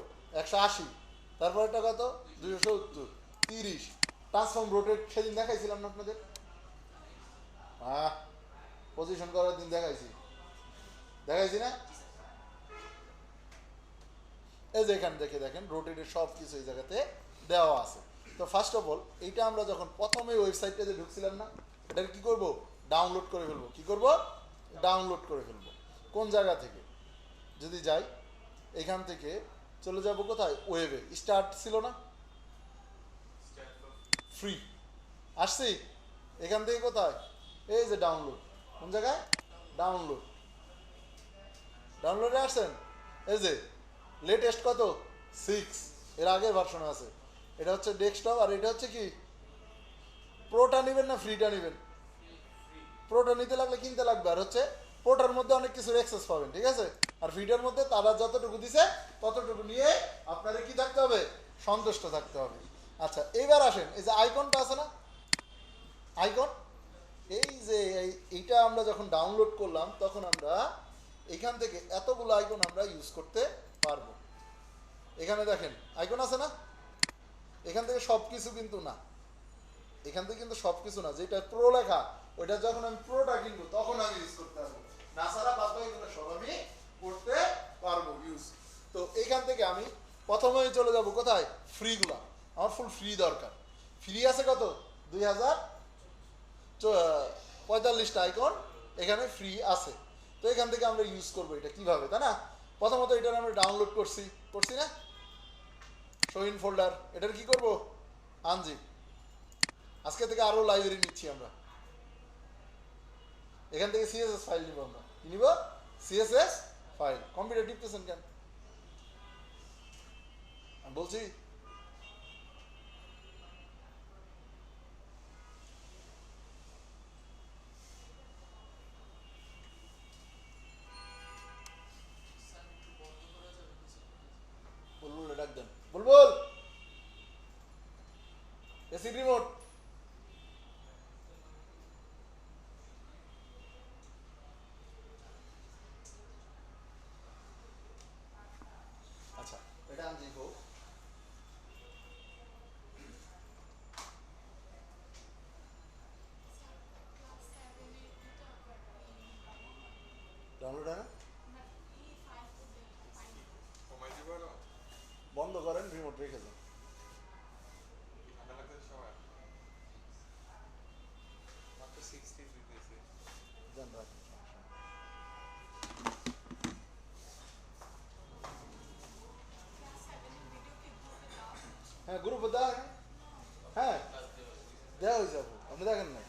180, তারপরেরটা কত 270, 30। ট্রান্সফর্ম রোটেট সেদিন দেখাইছিলাম না আপনাদের, পজিশন করার দিন দেখাইছি না? এই যে এখান থেকে দেখেন রোটেটের সব কিছু এই জায়গাতে দেওয়া আছে। তো ফার্স্ট অফ অল এইটা আমরা যখন প্রথমে ওয়েবসাইটটাতে ঢুকছিলাম না, এটাকে কী করবো? ডাউনলোড করে ফেলবো। কী করবো? ডাউনলোড করে ফেলবো। কোন জায়গা থেকে? যদি যাই এখান থেকে চলে যাব কোথায়? ওয়েবে। স্টার্ট ছিল না, ফ্রি আসছি, এখান থেকে কোথায়? এই যে ডাউনলোড, কোন জায়গায়? ডাউনলোডে আসছেন, এই যে লেটেস্ট কত 6, এর আগের ভার্সন আছে। এটা হচ্ছে ডেস্কটপ আর এটা হচ্ছে কি প্রোটা নেবেন না ফ্রিটা নেবেন? প্রোটা নিতে লাগলে কিনতে লাগবে, আর হচ্ছে প্রোটার মধ্যে অনেক কিছুর এক্সেস পাবেন, ঠিক আছে? আর ফ্রিটার মধ্যে তারা যতটুকু দিছে ততটুকু নিয়ে আপনাদের কি থাকতে হবে? সন্তুষ্ট থাকতে হবে। আচ্ছা, এইবার আসেন, এই যে আইকনটা আছে না, আইকন, এই যে এইটা আমরা যখন ডাউনলোড করলাম তখন আমরা এখান থেকে এতগুলো আইকন আমরা ইউজ করতে পারবো। এখানে দেখেন আইকন আছে না, এখান থেকে সব কিছু কিন্তু না, এখান থেকে কিন্তু সব কিছু না, যেটা প্রো লেখা ওইটা যখন আমি প্রোটা কিনবো তখন আমি ইউজ করতে পারবো, না ছাড়া বাদ বাকিগুলো সব আমি করতে পারবো ইউজ। তো এইখান থেকে আমি প্রথমেই চলে যাব কোথায়? ফ্রিগুলা, আমার ফুল ফ্রি দরকার। ফ্রি আছে কত? 2045টা আইকন এখানে ফ্রি আছে। তো এখান থেকে আমরা ইউজ করবো এটা কিভাবে, তাই না? প্রথমত এটা আমরা ডাউনলোড করছি না, শোইন ফোল্ডার, এটার কি করব? আনজিপ। আজকে থেকে আরো লাইব্রেরি নিচ্ছি আমরা, এখান থেকে সিএসএস ফাইল নিব আমরা। কি নিব? CSS file. কম্পিউটার টিপতেছেন কেন? আমি বলছি বুলবুল ডাক দেন, বুলবুল এসি রিমোট। আচ্ছা, এটা আনজিপ হোক। ডাউনলোড হয় না, বন্ধ করেন, রিমোট রেখে দেন। দেন রাখেন, সমস্যা নেই। হ্যাঁ গ্রুপে দেওয়া, হ্যাঁ দেওয়া হয়ে যাবো, আপনি দেখেন না।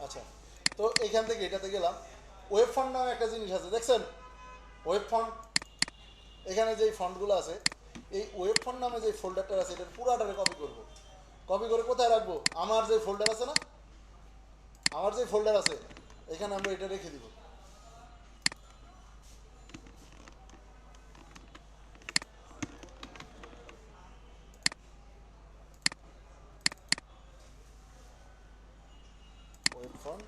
আচ্ছা, তো এইখান থেকে এটাতে গেলাম। ওয়েব ফন্ট নামে একটা জিনিস আছে, দেখছেন? ওয়েব ফন্ট, এখানে যেই ফন্টগুলো আছে, এই ওয়েব ফন্ট নামে যে ফোল্ডারটা আছে এটার পুরাটারে কপি করব। কপি করে কোথায় রাখবো? আমার যে ফোল্ডার আছে না, আমার যে ফোল্ডার আছে এখানে আমরা এটা রেখে দিব। Web font,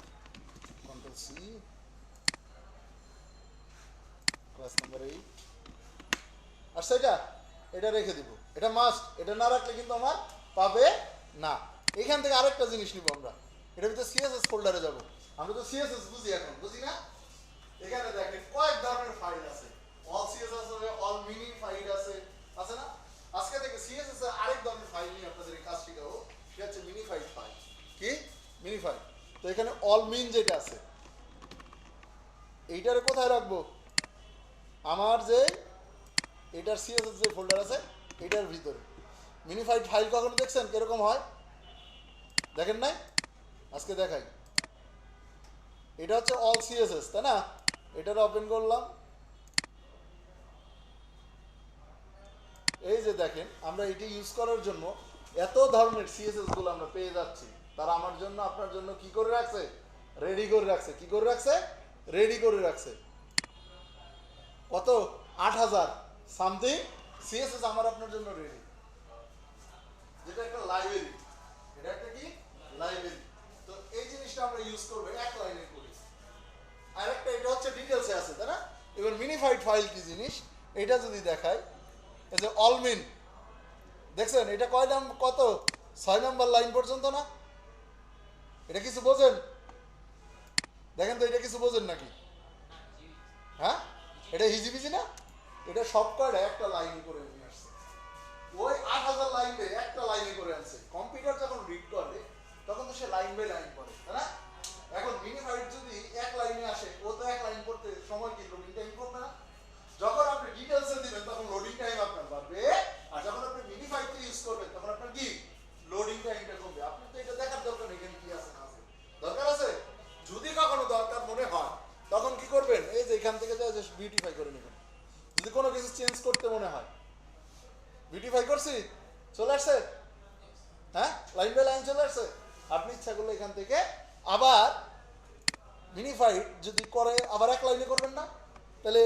control C, class number 8, আর সেটা এটা রেখে দিব। এটা মাস্ট, এটা না রাখলে কিন্তু আমার পাবে না। এখান থেকে আরেকটা জিনিস নিব আমরা, এটার ভিতরে সিএসএস ফোল্ডারে যাব। আমরা তো সিএসএস বুঝি, এখন বুঝি না? এখানে দেখেন কয়েক ধরনের ফাইল আছে, অল সিএসএস আছে, অল মিনি ফাইল আছে, আছে না? আজকে থেকে সিএসএস এর আরেক ধরনের ফাইল নিয়ে আপনাদের এই কাজ শেখাবো, সেটা হচ্ছে মিনিফাইড ফাইল। কি? মিনিফাইড। তো এখানে অল মিন যেটা আছে এইটারে কোথায় রাখবো? আমার যে এটার সিএসএস যে ফোল্ডার আছে এটার ভিতরে। মিনিফাইড ফাইল কখনো দেখছেন কিরকম হয়? দেখেন নাই? আজকে দেখাই। এটা হচ্ছে অল সিএসএস, তাই না? এটার ওপেন করলাম, এই যে দেখেন আমরা এটি ইউজ করার জন্য এত ধরনের সিএসএস গুলো আমরা পেয়ে যাচ্ছি। তারা আমার জন্য আপনার জন্য কি করে রাখছে? রেডি করে রাখছে। কি করে রাখছে? রেডি করে রাখছে। কত? 8000 সামথিং সিএসএস আমার আপনার জন্য রেডি, যেটা একটা লাইব্রেরি। এটা একটা কি? লাইব্রেরি। তো এই জিনিসটা আমরা ইউজ করব এক লাইনে করি। আর একটা এটা হচ্ছে ডিটেইলসে আছে, তাই না? এবার মিনিফাইড ফাইল কি জিনিস এটা যদি দেখাই, এই যে অল মিন, দেখছেন এটা কয় নাম্বার? কত? 6 নম্বর লাইন পর্যন্ত না? এটা কিছু বোঝেন? দেখেন তো, এটা কিছু বোঝেন নাকি? হ্যাঁ, এটা হিজিবিজি না? এটা সব কয়টা একটা লাইন করে নিয়ে আসছে। ওই 8000 লাইনে একটা লাইনে করে আনছে। কম্পিউটার যখন রিড করে তখন তো সে লাইন বাই লাইন পড়ে, তাই না? এখন মিনিফাইড যদি এক লাইনে আসে, ও তো এক লাইন পড়তে সময় কি লোডিং টাইম করবে না? যখন আপনি ডিটেইলসে দিবেন তখন লোডিং টাইম আপনার বাড়বে, আর যখন আপনি মিনিফাইড ইউজ করবেন তখন আপনার কি লোডিং টাইমটা কমবে। আপনি তো এটা দেখার দরকার নেই এখানে কি আছে না আছে। দরকার আছে? যদি কখনো দরকার মনে হয় তখন কি করবেন? এই যে এখান থেকে যা জাস্ট বিউটিফাই করে নেবেন। যদি কোনো কিছু চেঞ্জ করতে মনে হয়, বিউটিফাই করছি, চলে আসছে, হ্যাঁ লাইন বাই লাইন চলে আসছে। আপনি ইচ্ছা করলে এখান থেকে আবার মিনিফাইড যদি করে আবার এক লাইনে করবেন না, তাহলে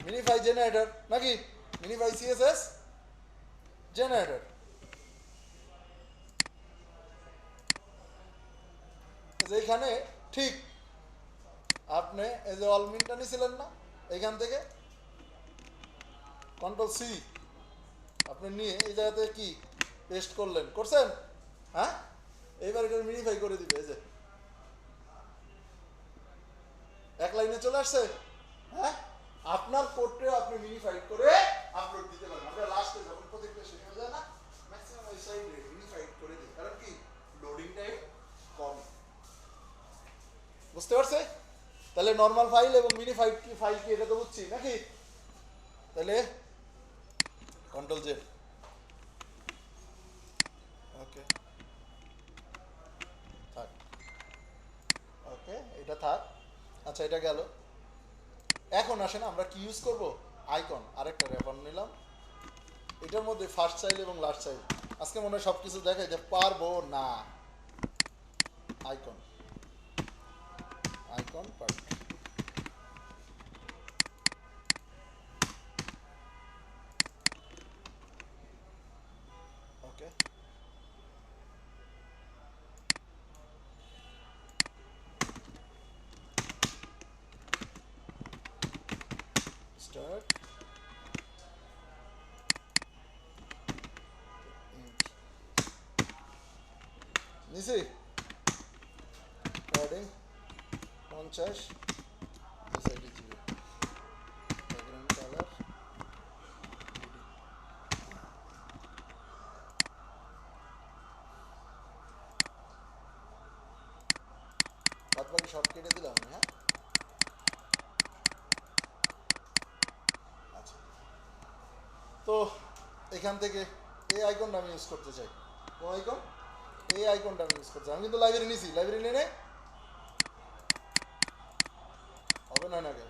মিনিফাই জেনারেটর নাকি মিনিফাই সিএসএস জেনারেটর। এইখানে ঠিক আপনি এই যে অলমিনটা নিয়েছিলেন না, এইখান থেকে কন্ট্রোল সি আপনি নিয়ে এই জায়গাতে কি পেস্ট করলেন, করছেন? হ্যাঁ, এইবার এটা মিনিফাই করে দিবে। এই যে এক লাইনে চলে আসছে। হ্যাঁ, আপনার কোডটা আপনি মিনিফাই করে আপলোড দিতে পারেন। আমরা লাস্টে যখন প্রজেক্টটা শেষ হয়ে যায় না, ম্যাক্সিমাম এই সাইডে মিনিফাই করে দিই, কারণ কি লোডিং টাইম কম। বুঝতে পারছে? তাহলে নর্মাল ফাইল এবং মিনিফাইড কি ফাইল কি এটা তো বুঝছি নাকি? তাহলে কন্ট্রোল জেড, ওকে থাক, ওকে এটা থাক। আচ্ছা এটা গেল। এখন আসেন আমরা কি ইউজ করব, আইকন। আরেকটা র্যাপার নিলাম, এটার মধ্যে ফার্স্ট চাইল্ড এবং লাস্ট চাইল্ড। আজকে মনে হয় সব কিছু দেখাইতে পারবো না। Icon, icon part, okay start নিছি padding 50 S I D zero, background colour বাদ বাকি সব কেটে দিলাম আমি। হ্যাঁ আচ্ছা, তো এখান থেকে এই আইকনটা আমি ইউজ করতে চাই। কোন আইকন? এই আইকনটা আমি ইউজ করতে চাই। আমি কিন্তু লাইব্রেরি নিছি, লাইব্রেরি নিয়ে হবে না নাকি?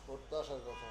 করতে আসার কথা।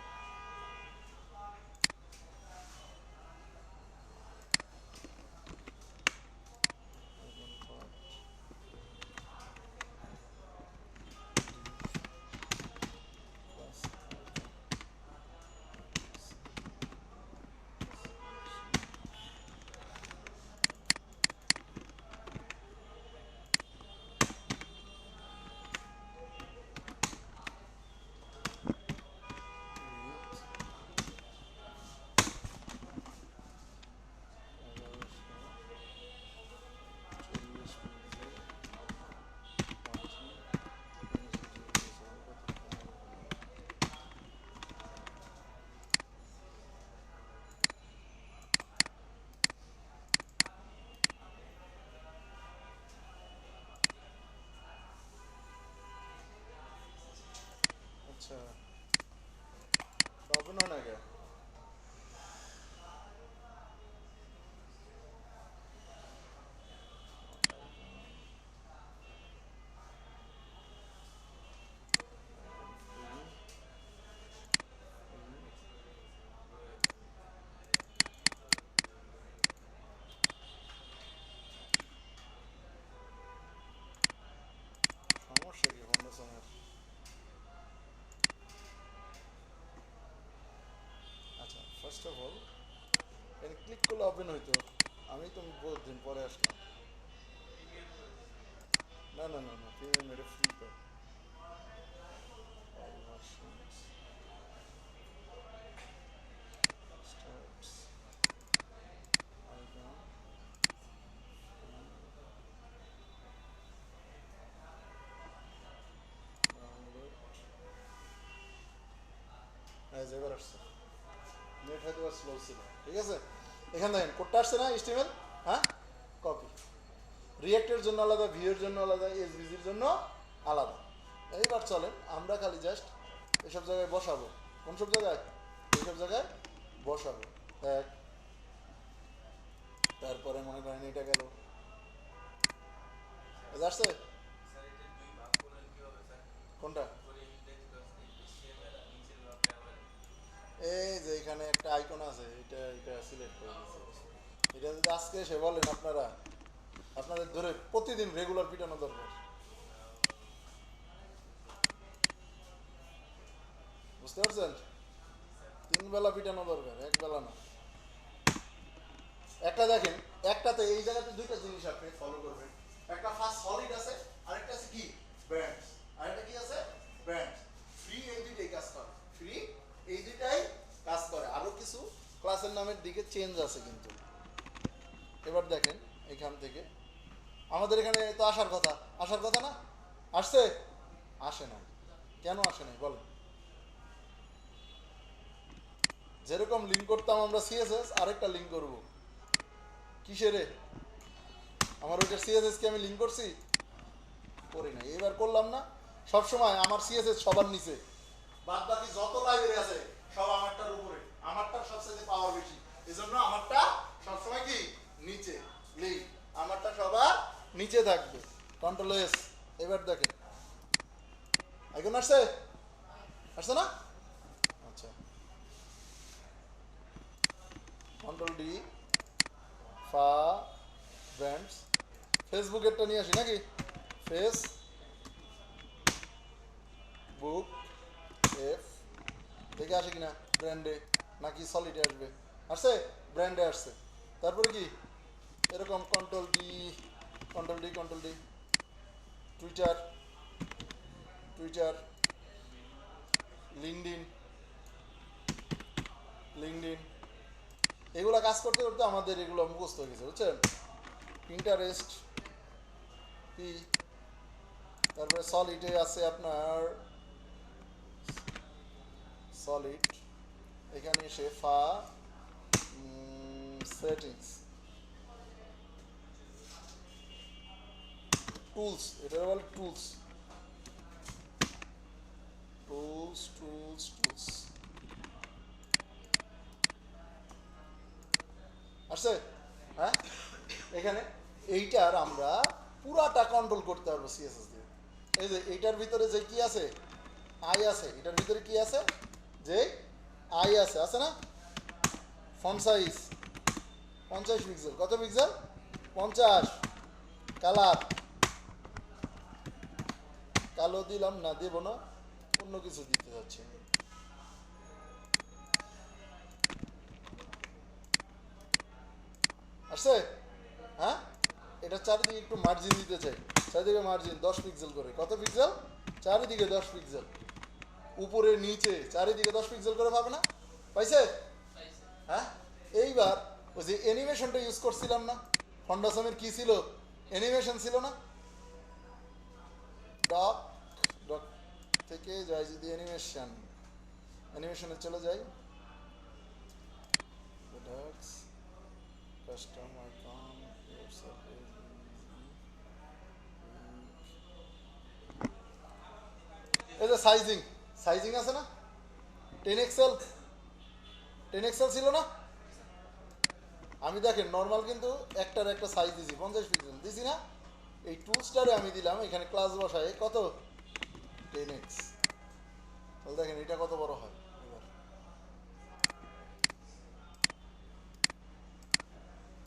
আচ্ছা হবে না নাকি? সমস্যা কি ফাউন্ডেশনের? আচ্ছা ফার্স্ট অফ অল এখানে ক্লিক করলে ওপেন হইতো। আমি তো বহুত দিন পরে আসলাম। না না না না, প্রিমিয়াম এটা ফ্রি তো। All versions. Starts. Icon. Download. এবার আসছে। নেট হয়তো স্লো ছিল, ঠিক আছে। এখানে দেখেন কোডটা আসছে না, HTML। হ্যাঁ কপি, রিয়েক্টের জন্য আলাদা, ভিউয়ের জন্য আলাদা, এসভিজির জন্য আলাদা। এইবার চলেন আমরা খালি জাস্ট এসব জায়গায় বসাবো। কোন সব জায়গায়? এইসব জায়গায় বসাবো। এক, তারপরে মনে করেন এটা গেল, আসছে কোনটা? এই যে এখানে একটা আইকন আছে, এটা এটা সিলেক্ট করে দিচ্ছি। এটা যদি আজকে এসে বলেন আপনারা, আপনাদের ধরে প্রতিদিন রেগুলার পিটানো দরকার। বুঝতে পারছেন? 3 বেলা পিটানো দরকার, 1 বেলা না। একটা দেখেন, একটাতে এই জায়গাতে দুইটা জিনিস আপনি ফলো করবেন। একটা ফার্স্ট সলিড আছে, আরেকটা আছে কি ব্যান্ডস, আরেকটা কি আছে ব্যান্ডস। ফ্রি এই দুইটাই কাজ করে, ফ্রি এই দুইটাই কাজ করে। আরো কিছু ক্লাসের নামের দিকে চেঞ্জ আছে কিন্তু। এবার দেখেন এখান থেকে আমাদের এখানে তো আসার কথা, আসার কথা না? আসছে? আসে না। কেন আসে নাই বলেন? যেরকম লিঙ্ক করতাম আমরা সিএসএস, আরেকটা লিঙ্ক করব কিসেরে? আমার ওইটা সিএসএস কে আমি লিঙ্ক করছি? করি না, এবার করলাম না। সব সময় আমার সিএসএস সবার নিচে, বাদ বাকি যত লাইব্রেরি আছে সব আমারটার উপরে, আমারটার সবচেয়ে পাওয়ার বেশি, এজন্য আমারটা সবসময় কি নিচে লিঙ্ক, আমারটা সবার নিচে থাকবে। Control S. এবার দেখেন আইকন আসছে, আসছে না? আচ্ছা, কন্ট্রোল ডি, ফা ব্র্যান্ডস। ফেসবুকেরটা নিয়ে আসি নাকি? ফেস বুক এফ দেখে আসে কিনা, ব্র্যান্ডে নাকি সলিডে আসবে? আসছে, ব্র্যান্ডে আসছে। তারপরে কি এরকম control D, control D, control D, Twitter, Twitter, LinkedIn, LinkedIn, এগুলো কাজ করতে করতে আমাদের এগুলো মুখস্থ হয়ে গেছে, বুঝছেন? পিন্টারেস্ট পি, তারপরে সলিডে আছে আপনার সলিড, এখানে এসে ফা সেটিংস, টুলস, এটা বলে টুলস, টুলস টুলস টুলস। আসছে? হ্যাঁ, এখানে এইটার আমরা পুরাটা কন্ট্রোল করতে পারবো সিএসএস দিয়ে। এই যে এইটার ভিতরে যে কি আছে, আই আছে, এটার ভিতরে কি আছে, যে আই আছে, আছে না? ফন্ট সাইজ 50 পিক্সেল, কত পিক্সেল? 50। কালার কালো দিলাম না, দেব না, অন্য কিছু দিতে যাচ্ছি। আসছে? হ্যাঁ, এটা চারিদিকে একটু মার্জিন দিতে চাই, চারিদিকে মার্জিন 10 পিক্সেল করে। কত পিক্সেল? চারিদিকে 10 পিক্সেল, উপরে নিচে চারিদিকে 10 পিক্সেল করে, পাবে না? পাইছে? হ্যাঁ, এইবার ওই যে অ্যানিমেশনটা ইউজ করছিলাম না, ফন্ডাসমের কি ছিল? অ্যানিমেশন ছিল না? ডক, ডক থেকে যাই যদি অ্যানিমেশন, অ্যানিমেশনে চলে যাই, প্রোডাক্টস, কাস্টম আইকন, এই যে সাইজিং, সাইজিং আছে না? 10 এক্সেল, 10 এক্সেল ছিল না? আমি দেখেন নর্মাল কিন্তু একটার একটা সাইজ দিছি, 50 পিক্সেল দিছি না? এই টুলসটারে আমি দিলাম এখানে ক্লাস বসায়, কত? 10x। তাহলে দেখেন এটা কত বড় হয়। এবার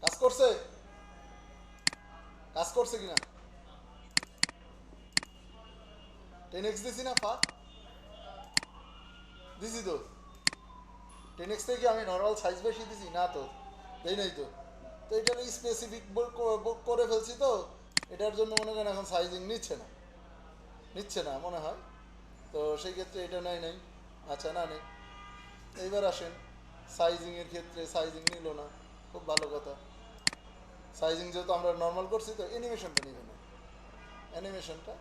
কাজ করছে, কাজ করছে কিনা? 10x দিছি না? ফা দিছি তো। 10x থেকে আমি নর্মাল সাইজ বেশি দিছি না তো? দেই নাই তো। তো এটার স্পেসিফিক করে ফেলছি তো, এটার জন্য মনে করেন এখন সাইজিং নিচ্ছে না, নিচ্ছে না মনে হয়। তো সেই ক্ষেত্রে এটা নেয় নাই। আচ্ছা, না নেই। এইবার আসেন সাইজিংয়ের ক্ষেত্রে, সাইজিং নিল না, খুব ভালো কথা। সাইজিং যেহেতু আমরা নর্মাল করছি তো অ্যানিমেশনটা নিবে না, অ্যানিমেশনটা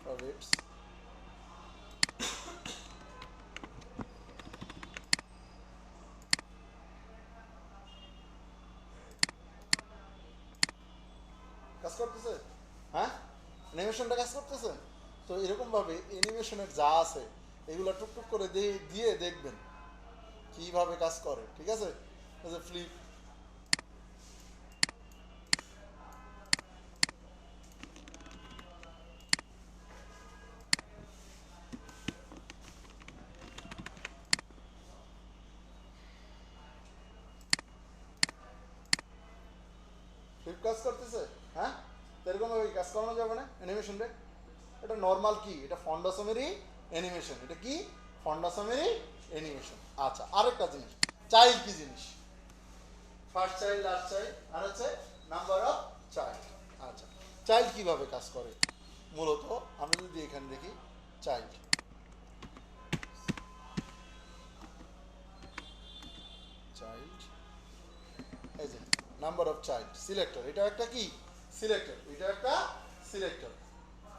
প্রভিটস, কাজ করতেছে? হ্যাঁ, অ্যানিমেশনটা কাজ করতেছে? তো এরকমভাবে অ্যানিমেশনের যা আছে এগুলো টুকটুক করে দিয়ে দেখবেন কিভাবে কাজ করে, ঠিক আছে? ফ্লিপ, ফ্লিপ কাজ করতেছে? হ্যাঁ, তো এরকমভাবে কাজ করানো যাবে না অ্যানিমেশনটা? এটা নর্মাল কি, এটা ফন্ডাসমেরই অ্যানিমেশন। এটা কি? ফন্ডাসমেরই অ্যানিমেশন। আচ্ছা, আরেকটা জিনিস, চাইল্ড কি জিনিস? ফার্স্ট চাইল্ড, লাস্ট চাইল্ড, আর হচ্ছে নাম্বার অফ চাইল্ড। আচ্ছা, চাইল্ড কিভাবে কাজ করে? মূলত আমি যদি এখানে দেখি চাইল্ড, চাইল্ড, এই যে নাম্বার অফ চাইল্ড, সিলেক্টর, এটা একটা কি সিলেক্টর, এটা একটা সিলেক্টর।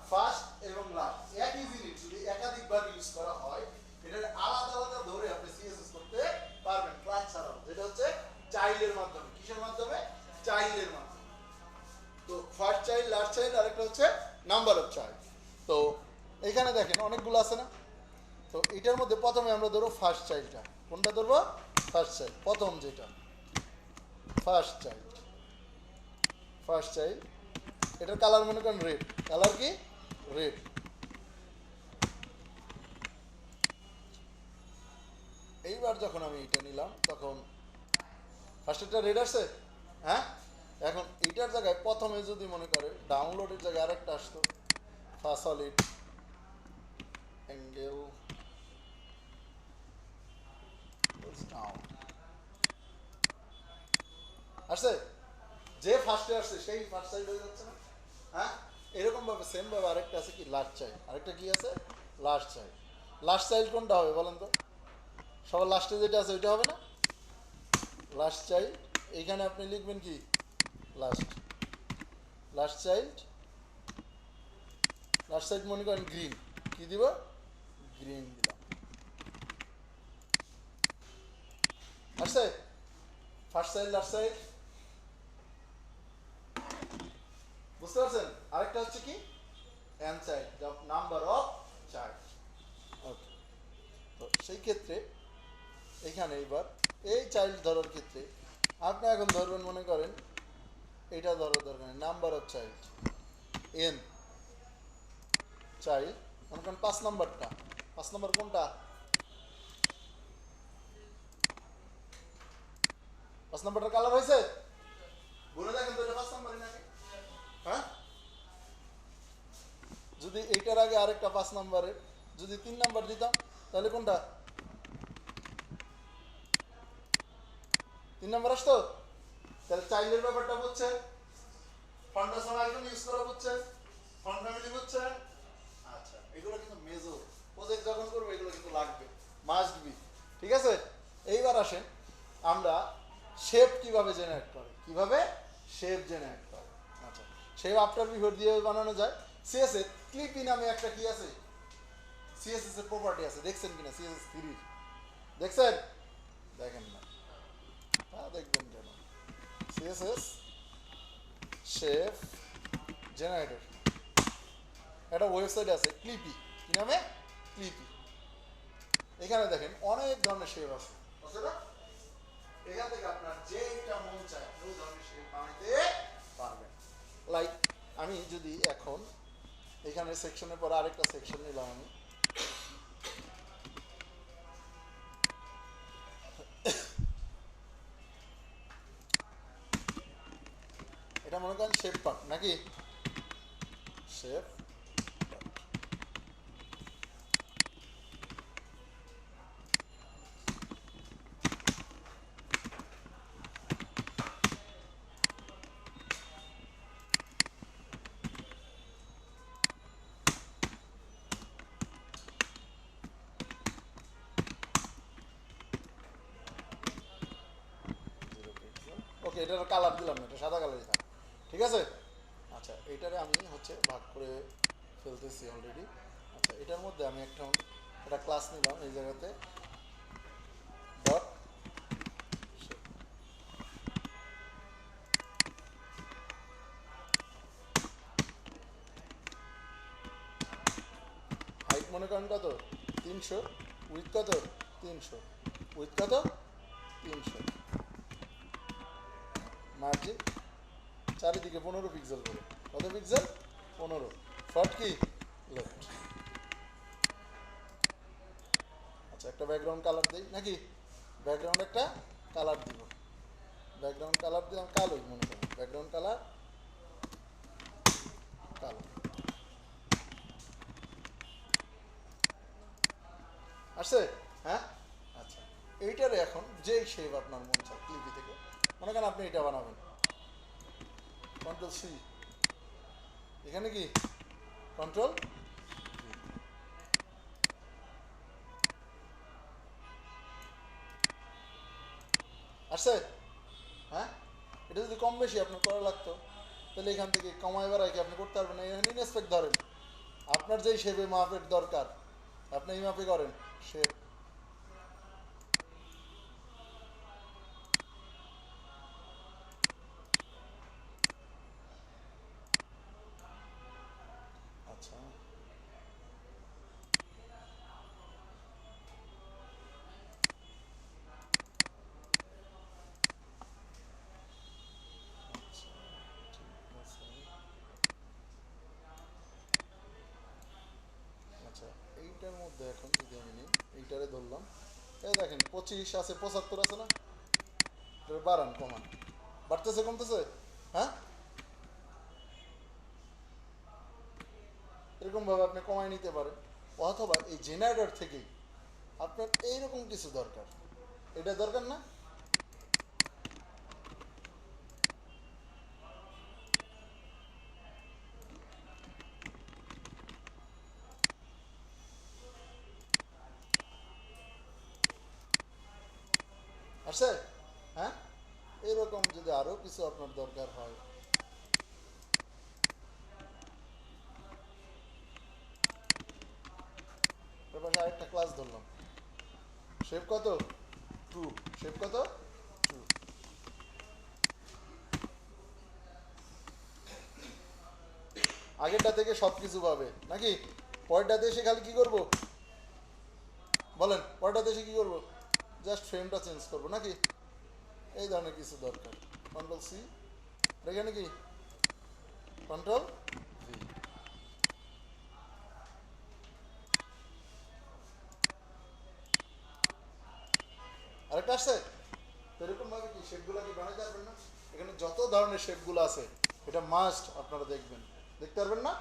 ফার্স্ট এবং লাস্ট একই জিনিস যদি একাধিকবার ইউজ করা হয় এটা আলাদা আলাদা ধরে আপনি সিএসএস করতে পারবেন ক্লাস ছাড়াও, যেটা হচ্ছে চাইল্ডের মাধ্যমে। কিসের মাধ্যমে? চাইল্ডের মাধ্যমে। তো ফার্স্ট চাইল্ড, লাস্ট চাইল্ড, আর একটা হচ্ছে নাম্বার অফ চাইল্ড। তো এখানে দেখেন অনেকগুলো আছে না? তো এটার মধ্যে প্রথমে আমরা ধরবো ফার্স্ট চাইল্ডটা। কোনটা ধরবো? ফার্স্ট চাইল্ড, প্রথম যেটা ফার্স্ট চাইল্ড। ফার্স্ট চাইল্ড, এটার কালার মনে করেন রেড, কালার কি? রেড। এইবার যখন আমি এটা নিলাম তখন ফার্স্টেরটা রেড আসছে, হ্যাঁ? এখন এইটার জায়গায় প্রথমে যদি মনে করে ডাউনলোডের জায়গায় আরেকটা আসতো, ফাসলিড অ্যাঙ্গেল ডাউন আসছে, যে ফার্স্টে আসছে সেই ফার্স্ট সাইড হয়ে যাচ্ছে না? হ্যাঁ, এরকম ভাবে সেম ভাবে আরেকটা আছে কি লাস্ট চাইল্ড, আরেকটা কি আছে লাস্ট চাইল্ড। লাস্ট চাইল্ড কোনটা হবে বলেন তো? সবার লাস্টে যেটা আছে ওইটা হবে না? লাস্ট চাইল্ড, এইখানে আপনি লিখবেন কি last, last child, last child মনে করেন গ্রিন, কি দিব? গ্রিন দিলাম। আসছে ফার্স্ট চাইল্ড, লাস্ট চাইল্ড, বুঝতে পারছেন? আরেকটা হচ্ছে কি N child, number of child. Okay, তো সেই ক্ষেত্রে এখানে এবার এই চাইল্ড ধরার ক্ষেত্রে আপনি এখন ধরবেন মনে করেন এটা ধরার দরকার নেই, number of child N child, মনে করেন 5 নম্বরটা। 5 নম্বর কোনটা? 5 নম্বরটার কালার হয়েছে? বলে দেখেন তো এটা 5 নম্বরই নাকি? হ্যাঁ, যদি এইটার আগে আরেকটা 5 নম্বরের যদি 3 নাম্বার দিতাম তাহলে কোনটা? 3 নাম্বার আসতো। তাহলে চাইল্ডের ব্যাপারটা হচ্ছে ফান্ডাসন আইকন ইউজ করা হচ্ছে, ফন্ট ফ্যামিলি হচ্ছে। আচ্ছা, এগুলো কিন্তু মেজর প্রজেক্ট যখন করবো এগুলো কিন্তু লাগবে, মাস্ট বি, ঠিক আছে? এইবার আসেন আমরা শেপ কিভাবে জেনারেট করে, কিভাবে শেপ জেনারেট করে। আচ্ছা, শেপ আফটার বিফোর দিয়ে বানানো যায়। সিএসএস ক্লিপি নামে একটা কি আছে, সিএসএস এর প্রপার্টি আছে, দেখছেন কিনা? সিএসএস 3 দেখছেন? দেখেন না, হ্যাঁ দেখবেন কেন? সিএসএস শেপ জেনারেটর একটা ওয়েবসাইট আছে ক্লিপি, কি নামে? ক্লিপি। এখানে দেখেন অনেক ধরনের শেপ আছে, বুঝতে না? এখান থেকে আপনার যেটা মন চায় ওই ধরনের শেপ বানাইতে পারবেন। লাইক আমি যদি এখন এখানে সেকশনের পর আরেকটা সেকশন নিলাম, আমি এটা মনে করেন শেপ পার্ট নাকি? শেপ ওকে, এটার কালার দিলাম না, এটা সাদা কালারই থাক, ঠিক আছে? আচ্ছা, এইটারে আমি হচ্ছে ভাগ করে ফেলতেছি অলরেডি। আচ্ছা, এটার মধ্যে আমি একটা ক্লাস নিলাম এই জায়গাতে ডট মনে করেন কত 300, উইথ কত 300, উইথ কত 300, মার্জিন চারিদিকে 15 পিক্সেল করে, কত পিক্সেল 15, ফন্ট কি লেফট। আচ্ছা একটা ব্যাকগ্রাউন্ড কালার দিই নাকি, ব্যাকগ্রাউন্ড একটা কালার দিব, ব্যাকগ্রাউন্ড কালার দিলাম কালোই মনে করেন, ব্যাকগ্রাউন্ড কালার কালো। আসছে হ্যাঁ। আচ্ছা এইটারে এখন যেই শেপ আপনার মন চায় ক্লিপি থেকে, মনে করেন আপনি এটা বানাবেন, কন্ট্রোল সি, এখানে কি কন্ট্রোল আসছে হ্যাঁ। এটা যদি কম বেশি আপনার করা লাগতো তাহলে এখান থেকে কমাই বাড়াই কি আপনি করতে পারবেন না, এখানে ইনস্পেক্ট ধরেন, আপনার যেই শেপে মাপের দরকার আপনি এই মাপে করেন শেপ। আচ্ছা আচ্ছা এইটার মধ্যে এখন যদি আমি নিই, এইটারে ধরলাম, এই দেখেন 25 আছে 75 আছে না, এটা বাড়ান কমান, বাড়তেছে কমতেছে হ্যাঁ, এরকমভাবে আপনি কমায় নিতে পারেন। অথবা এই জেনারেটর থেকেই আপনার এইরকম কিছু দরকার, এটা দরকার না, আসছে হ্যাঁ। এরকম যদি আরও কিছু আপনার দরকার হয়, তারপরে আরেকটা ক্লাস ধরলাম, শেপ কত ট্রু, শেপ কত ট্রু, আগেরটা থেকে সব কিছু পাবে নাকি, পরেরটাতে এসে খালি কি করব বলেন, পরেরটাতে এসে কি করব, জাস্ট ফ্রেমটা চেঞ্জ করব নাকি, এই ধরনের কিছু দরকার, কন্ট্রোল সি, এখানে কি কন্ট্রোল ভি, আরেকটা আসছে। তো এরকম ভাবে কি শেপগুলো কি বানাতে পারবেন না, এখানে যত ধরনের শেপগুলো আছে এটা মাস্ট আপনারা দেখবেন, দেখতে পারবেন না।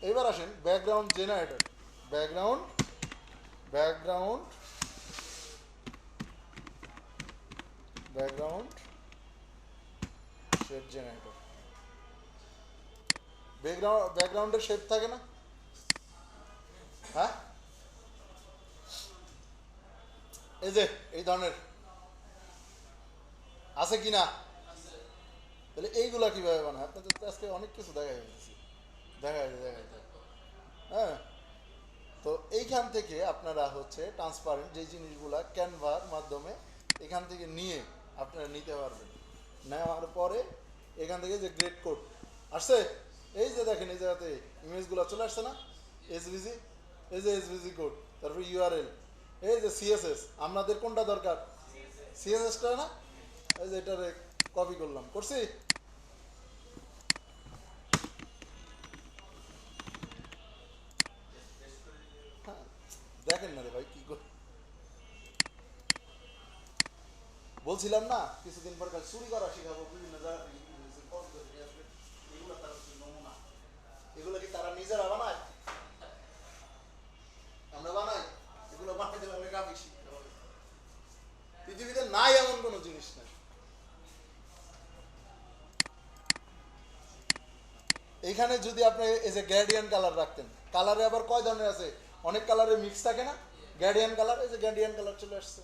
এইবার আসেন background generator, background background background shape generator, ব্যাকগ্রাউন্ডের শেপ থাকে না হ্যাঁ, এই যে এই ধরনের আছে কি না, তাহলে এইগুলা কিভাবে বানায় আপনাদের তো আজকে অনেক কিছু দেখা যাচ্ছে, দেখা যায় হ্যাঁ। তো এইখান থেকে আপনারা হচ্ছে ট্রান্সপারেন্ট যে জিনিসগুলা ক্যানভার মাধ্যমে এখান থেকে নিয়ে আপনারা নিতে পারবেন, নেওয়ার পরে এখান থেকে যে গ্রেড কোড আসছে, এই যে দেখেন এই জায়গাতে ইমেজগুলো চলে আসছে না, এসভিজি, এই যে এসভিজি কোড, তারপর ইউআরএল, এই যে সিএসএস, আপনাদের কোনটা দরকার সিএসএসটা না, এই যে এটারে কপি করলাম, করছি হ্যাঁ, দেখেন না রে ভাই কি করে বলছিলাম না, কিছুদিন পর চুরি করা শিখাবো বিভিন্ন জায়গায়, এগুলো তারা নমুনা, এগুলো কি তারা নিজেরা বানায়, আমরা বানাই, এগুলো বানাইতে পারলে গ্রাফিক শিখতে হবে, পৃথিবীতে নাই এমন কোনো জিনিস নাই। এইখানে যদি আপনি এই যে গ্রেডিয়েন্ট কালার রাখতেন, কালারে আবার কয় ধরনের আছে, অনেক কালারে মিক্স থাকে না, গ্রেডিয়েন্ট কালার, এই যে গ্রেডিয়েন্ট কালার চলে আসছে,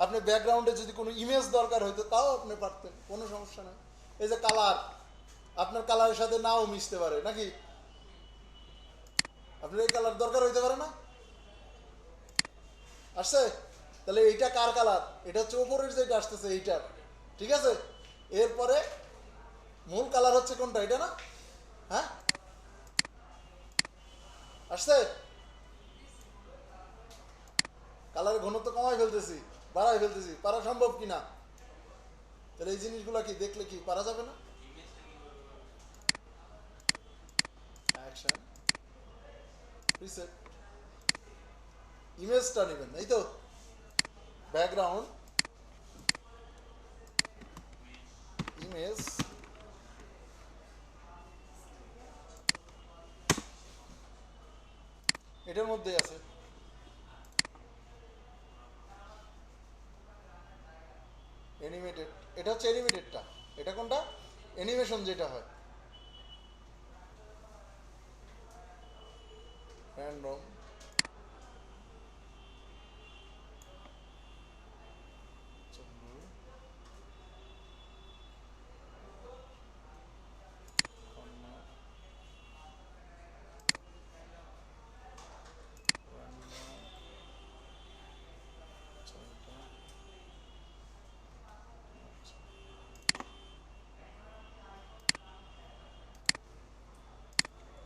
আপনি ব্যাকগ্রাউন্ডে যদি কোনো ইমেজ দরকার হইতো তাও আপনি পারতেন, কোনো সমস্যা নাই। এই যে কালার, আপনার কালারের সাথে নাও মিশতে পারে নাকি, আপনার এই কালার দরকার হইতে পারে না, আসছে, তাহলে এইটা কার কালার, এটা হচ্ছে ওপরের যেটা আসতেছে এইটার, ঠিক আছে, এরপরে মূল কালার হচ্ছে কোনটা, এটা না হ্যাঁ, আসছে? কালারের ঘনত্ব কমাই ফেলতেছি, বাড়াই ফেলতেছি, পারা সম্ভব কিনা? তাহলে এই জিনিসগুলো কি দেখলে কি পারা যাবে না? অ্যাকশন, প্রিসেট, ইমেজটা নেবেন এই তো, ব্যাকগ্রাউন্ড ইমেজ, এটার মধ্যেই আছে। অ্যানিমেটেড, এটা হচ্ছে অ্যানিমেটেডটা। এটা কোনটা? অ্যানিমেশন যেটা হয়। র্যান্ডম,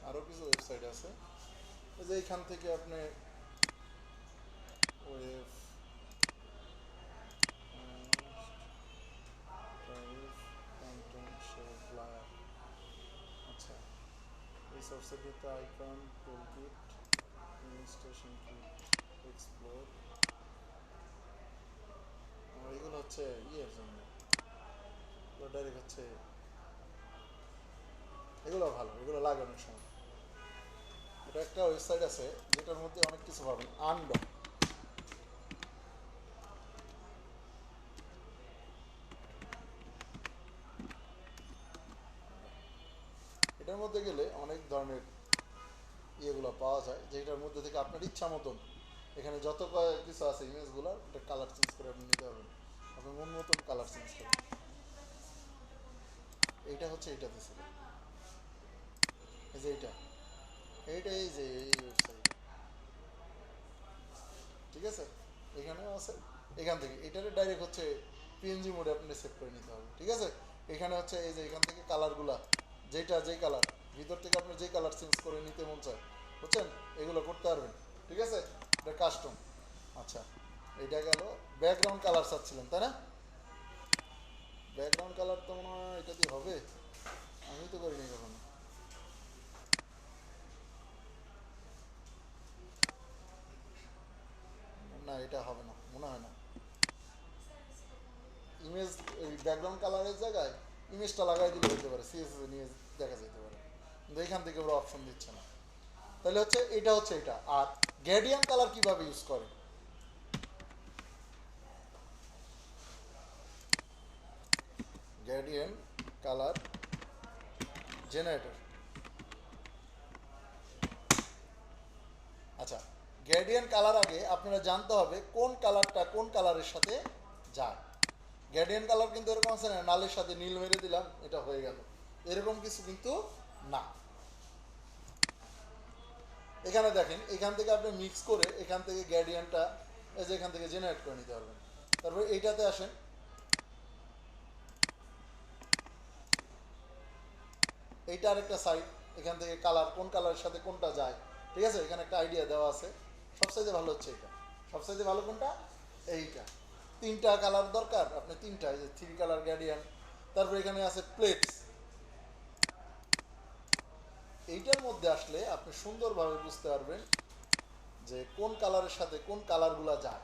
আরো কিছু ওয়েবসাইট আছে, এই যে এইখান থেকে আপনি ওয়েব আচ্ছা, এই সোর্সের ভিতরে আইকন, টুলকিট, ইনস্টেশন কিট, এক্সপ্লোর, এগুলো হচ্ছে ইয়ের জন্য, এগুলো ডাইরেক্ট হচ্ছে, এগুলো ভালো, এগুলো লাগে অনেক সময়। এটা একটা ওয়েবসাইট আছে যেটার মধ্যে অনেক কিছু পাবেন। আনডক, এটার মধ্যে গেলে অনেক ধরনের ইয়েগুলো পাওয়া যায়, যেটার মধ্যে থেকে আপনার ইচ্ছা মতন এখানে যত কিছু আছে ইমেজগুলো, এটা কালার চেঞ্জ করে আপনি নিতে পারবেন, আপনার মন মতন কালার চেঞ্জ করে। এইটা হচ্ছে এইটাতে ছিল, এই যে এইটা, এইটা এই যে এই ওয়েবসাইট, ঠিক আছে, এখানেও আছে। এখান থেকে এটারে ডাইরেক্ট হচ্ছে পিএনজি মোডে আপনি সেভ করে নিতে হবে, ঠিক আছে। এখানে হচ্ছে এই যে এখান থেকে কালারগুলা, যেটা যেই কালার ভিতর থেকে আপনি যেই কালার চেঞ্জ করে নিতে মন চায়, বুঝছেন, এগুলো করতে পারবেন, ঠিক আছে। এটা কাস্টম। আচ্ছা, এইটা গেল। ব্যাকগ্রাউন্ড কালার চাচ্ছিলেন তাই না? ব্যাকগ্রাউন্ড কালার তো মনে হয় এটা দিয়ে হবে, আমি তো করিনি কখনো। না, এটা হবে না মনে হয় না। ইমেজ, এই ব্যাকগ্রাউন্ড কালারের জায়গায় ইমেজটা লাগাই দিলে হতে পারে, সিএসএস নিয়ে দেখা যেতে পারে, কিন্তু এখান থেকে ওরা অপশন দিচ্ছে না। তাহলে হচ্ছে এটা হচ্ছে এটা। আর গ্রেডিয়েন্ট কালার কিভাবে ইউজ করে? Gradient colour generator. আচ্ছা, গ্রেডিয়েন্ট কালার আগে আপনারা জানতে হবে কোন কালারটা কোন কালারের সাথে যায়। গ্রেডিয়েন্ট কালার কিন্তু এরকম আছে না, নালের সাথে নীল মেরে দিলাম এটা হয়ে গেল, এরকম কিছু কিন্তু না। এখানে দেখেন, এখান থেকে আপনি মিক্স করে এখান থেকে গ্রেডিয়েন্টটা এই যে এখান থেকে জেনারেট করে নিতে পারবেন। তারপরে এইটাতে আসেন, এইটা আরেকটা সাইড, এখান থেকে কালার কোন কালারের সাথে কোনটা যায়, ঠিক আছে, এখানে একটা আইডিয়া দেওয়া আছে। সবচাইতে ভালো হচ্ছে এটা, সবচাইতে ভালো কোনটা? এইটা। তিনটা কালার দরকার আপনি, তিনটা, এই যে 3 কালার গ্রেডিয়েন্ট। তারপর এখানে আছে প্লেটস। এইটার মধ্যে আসলে আপনি সুন্দরভাবে বুঝতে পারবেন যে কোন কালারের সাথে কোন কালারগুলো যায়।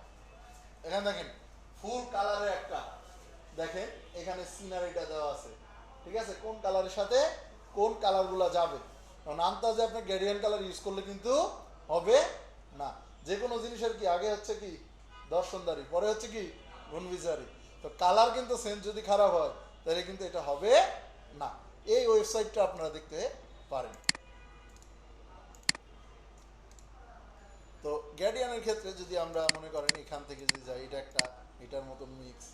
এখানে দেখেন ফুল কালারের একটা, দেখেন এখানে সিনারিটা দেওয়া আছে, ঠিক আছে, কোন কালারের সাথে কোন কালারগুলো যাবে। কারণ আন্দাজে আপনি গ্রেডিয়েন্ট কালার ইউজ করলে কিন্তু হবে না। যে কোনো জিনিসের কি আগে হচ্ছে কি দর্শনদারি, পরে হচ্ছে কি গুণবিচারি। তো কালার কিন্তু সেন্স যদি খারাপ হয় তাহলে কিন্তু এটা হবে না। এই ওয়েবসাইটটা আপনারা দেখতে পারেন। তো গ্রেডিয়েন্টের ক্ষেত্রে যদি আমরা মনে করেন এখান থেকে যদি যাই, এটা একটা এটার মতন মিক্স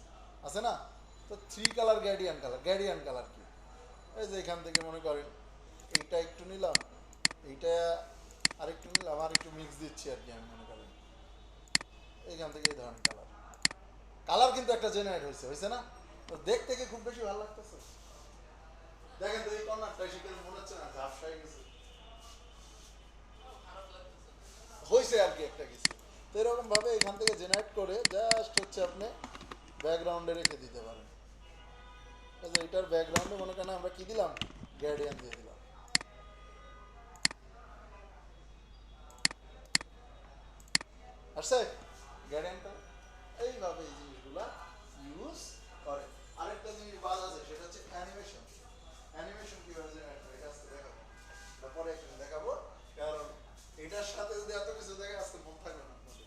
আছে না, তো 3 colour gradient colour. Gradient colour কি? এই যে এখান থেকে মনে করেন এইটা একটু নিলাম, এইটা আরেকটু নিলাম, আর একটু মিক্স দিচ্ছি আর কি, আমি মনে করেন এইখান থেকে এই ধরনের কালার। কালার কিন্তু একটা জেনারেট হয়েছে, হয়েছে না? তো দেখতে কি খুব বেশি ভালো লাগতেছে? দেখেন তো এই কর্নারটা শিখে মনে হচ্ছে না ঝাপসা হয়ে গেছে? হয়েছে আর কি একটা কিছু। তো এরকম ভাবে এখান থেকে জেনারেট করে জাস্ট হচ্ছে আপনি ব্যাকগ্রাউন্ডে রেখে দিতে পারেন। আচ্ছা, এটার ব্যাকগ্রাউন্ডে মনে করেন আমরা কি দিলাম, গ্রেডিয়েন্ট দিয়ে দিলাম। আসছে গ্রেডিয়েন্টটা, এইভাবে এই জিনিসগুলা ইউজ করে। আরেকটা জিনিস বাদ আছে, সেটা হচ্ছে অ্যানিমেশন। অ্যানিমেশন কিভাবে জেনারেট করে এটা আজকে দেখাবো, এটা পরে একদিন দেখাবো। কারণ এটার সাথে যদি এত কিছু দেখে আজকে মন থাকবে না আপনাদের।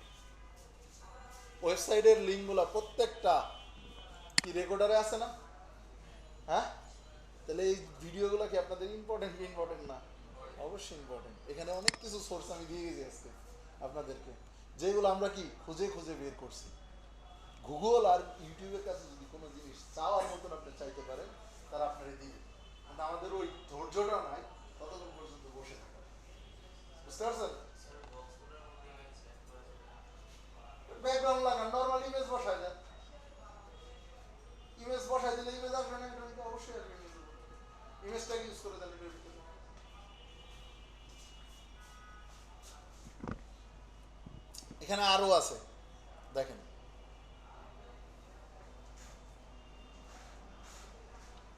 ওয়েবসাইটের লিঙ্কগুলো প্রত্যেকটা কি রেকর্ডারে আছে না? হ্যাঁ, তাহলে এই ভিডিওগুলো কি আপনাদের ইম্পর্টেন্ট কি ইম্পর্টেন্ট না? অবশ্যই ইম্পর্টেন্ট। এখানে অনেক কিছু সোর্স আমি দিয়ে গেছি আজকে আপনাদেরকে, যেগুলো আমরা কি খুঁজে খুঁজে বের করছি। গুগল আর ইউটিউবের কাছে যদি কোনো জিনিস চাওয়ার মতন আপনি চাইতে পারেন, তারা আপনারা দিবে, কিন্তু আমাদের ওই ধৈর্যটা নাই ততক্ষণ পর্যন্ত বসে থাকা। বুঝতে পারছেন? ব্যাকগ্রাউন্ড লাগান, নর্মাল ইমেজ বসায় দেন, ইমেজ বসাই দিলে ইমেজ আসবে না, এটার ভিতরে অবশ্যই আসবে। ইমেজটাকে ইউজ করে দেন এটার ভিতরে। এখানে আরো আছে, দেখেন।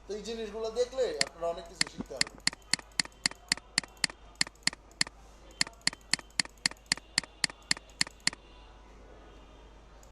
তো এই জিনিসগুলো দেখলে আপনারা অনেক কিছু শিখতে পারবেন।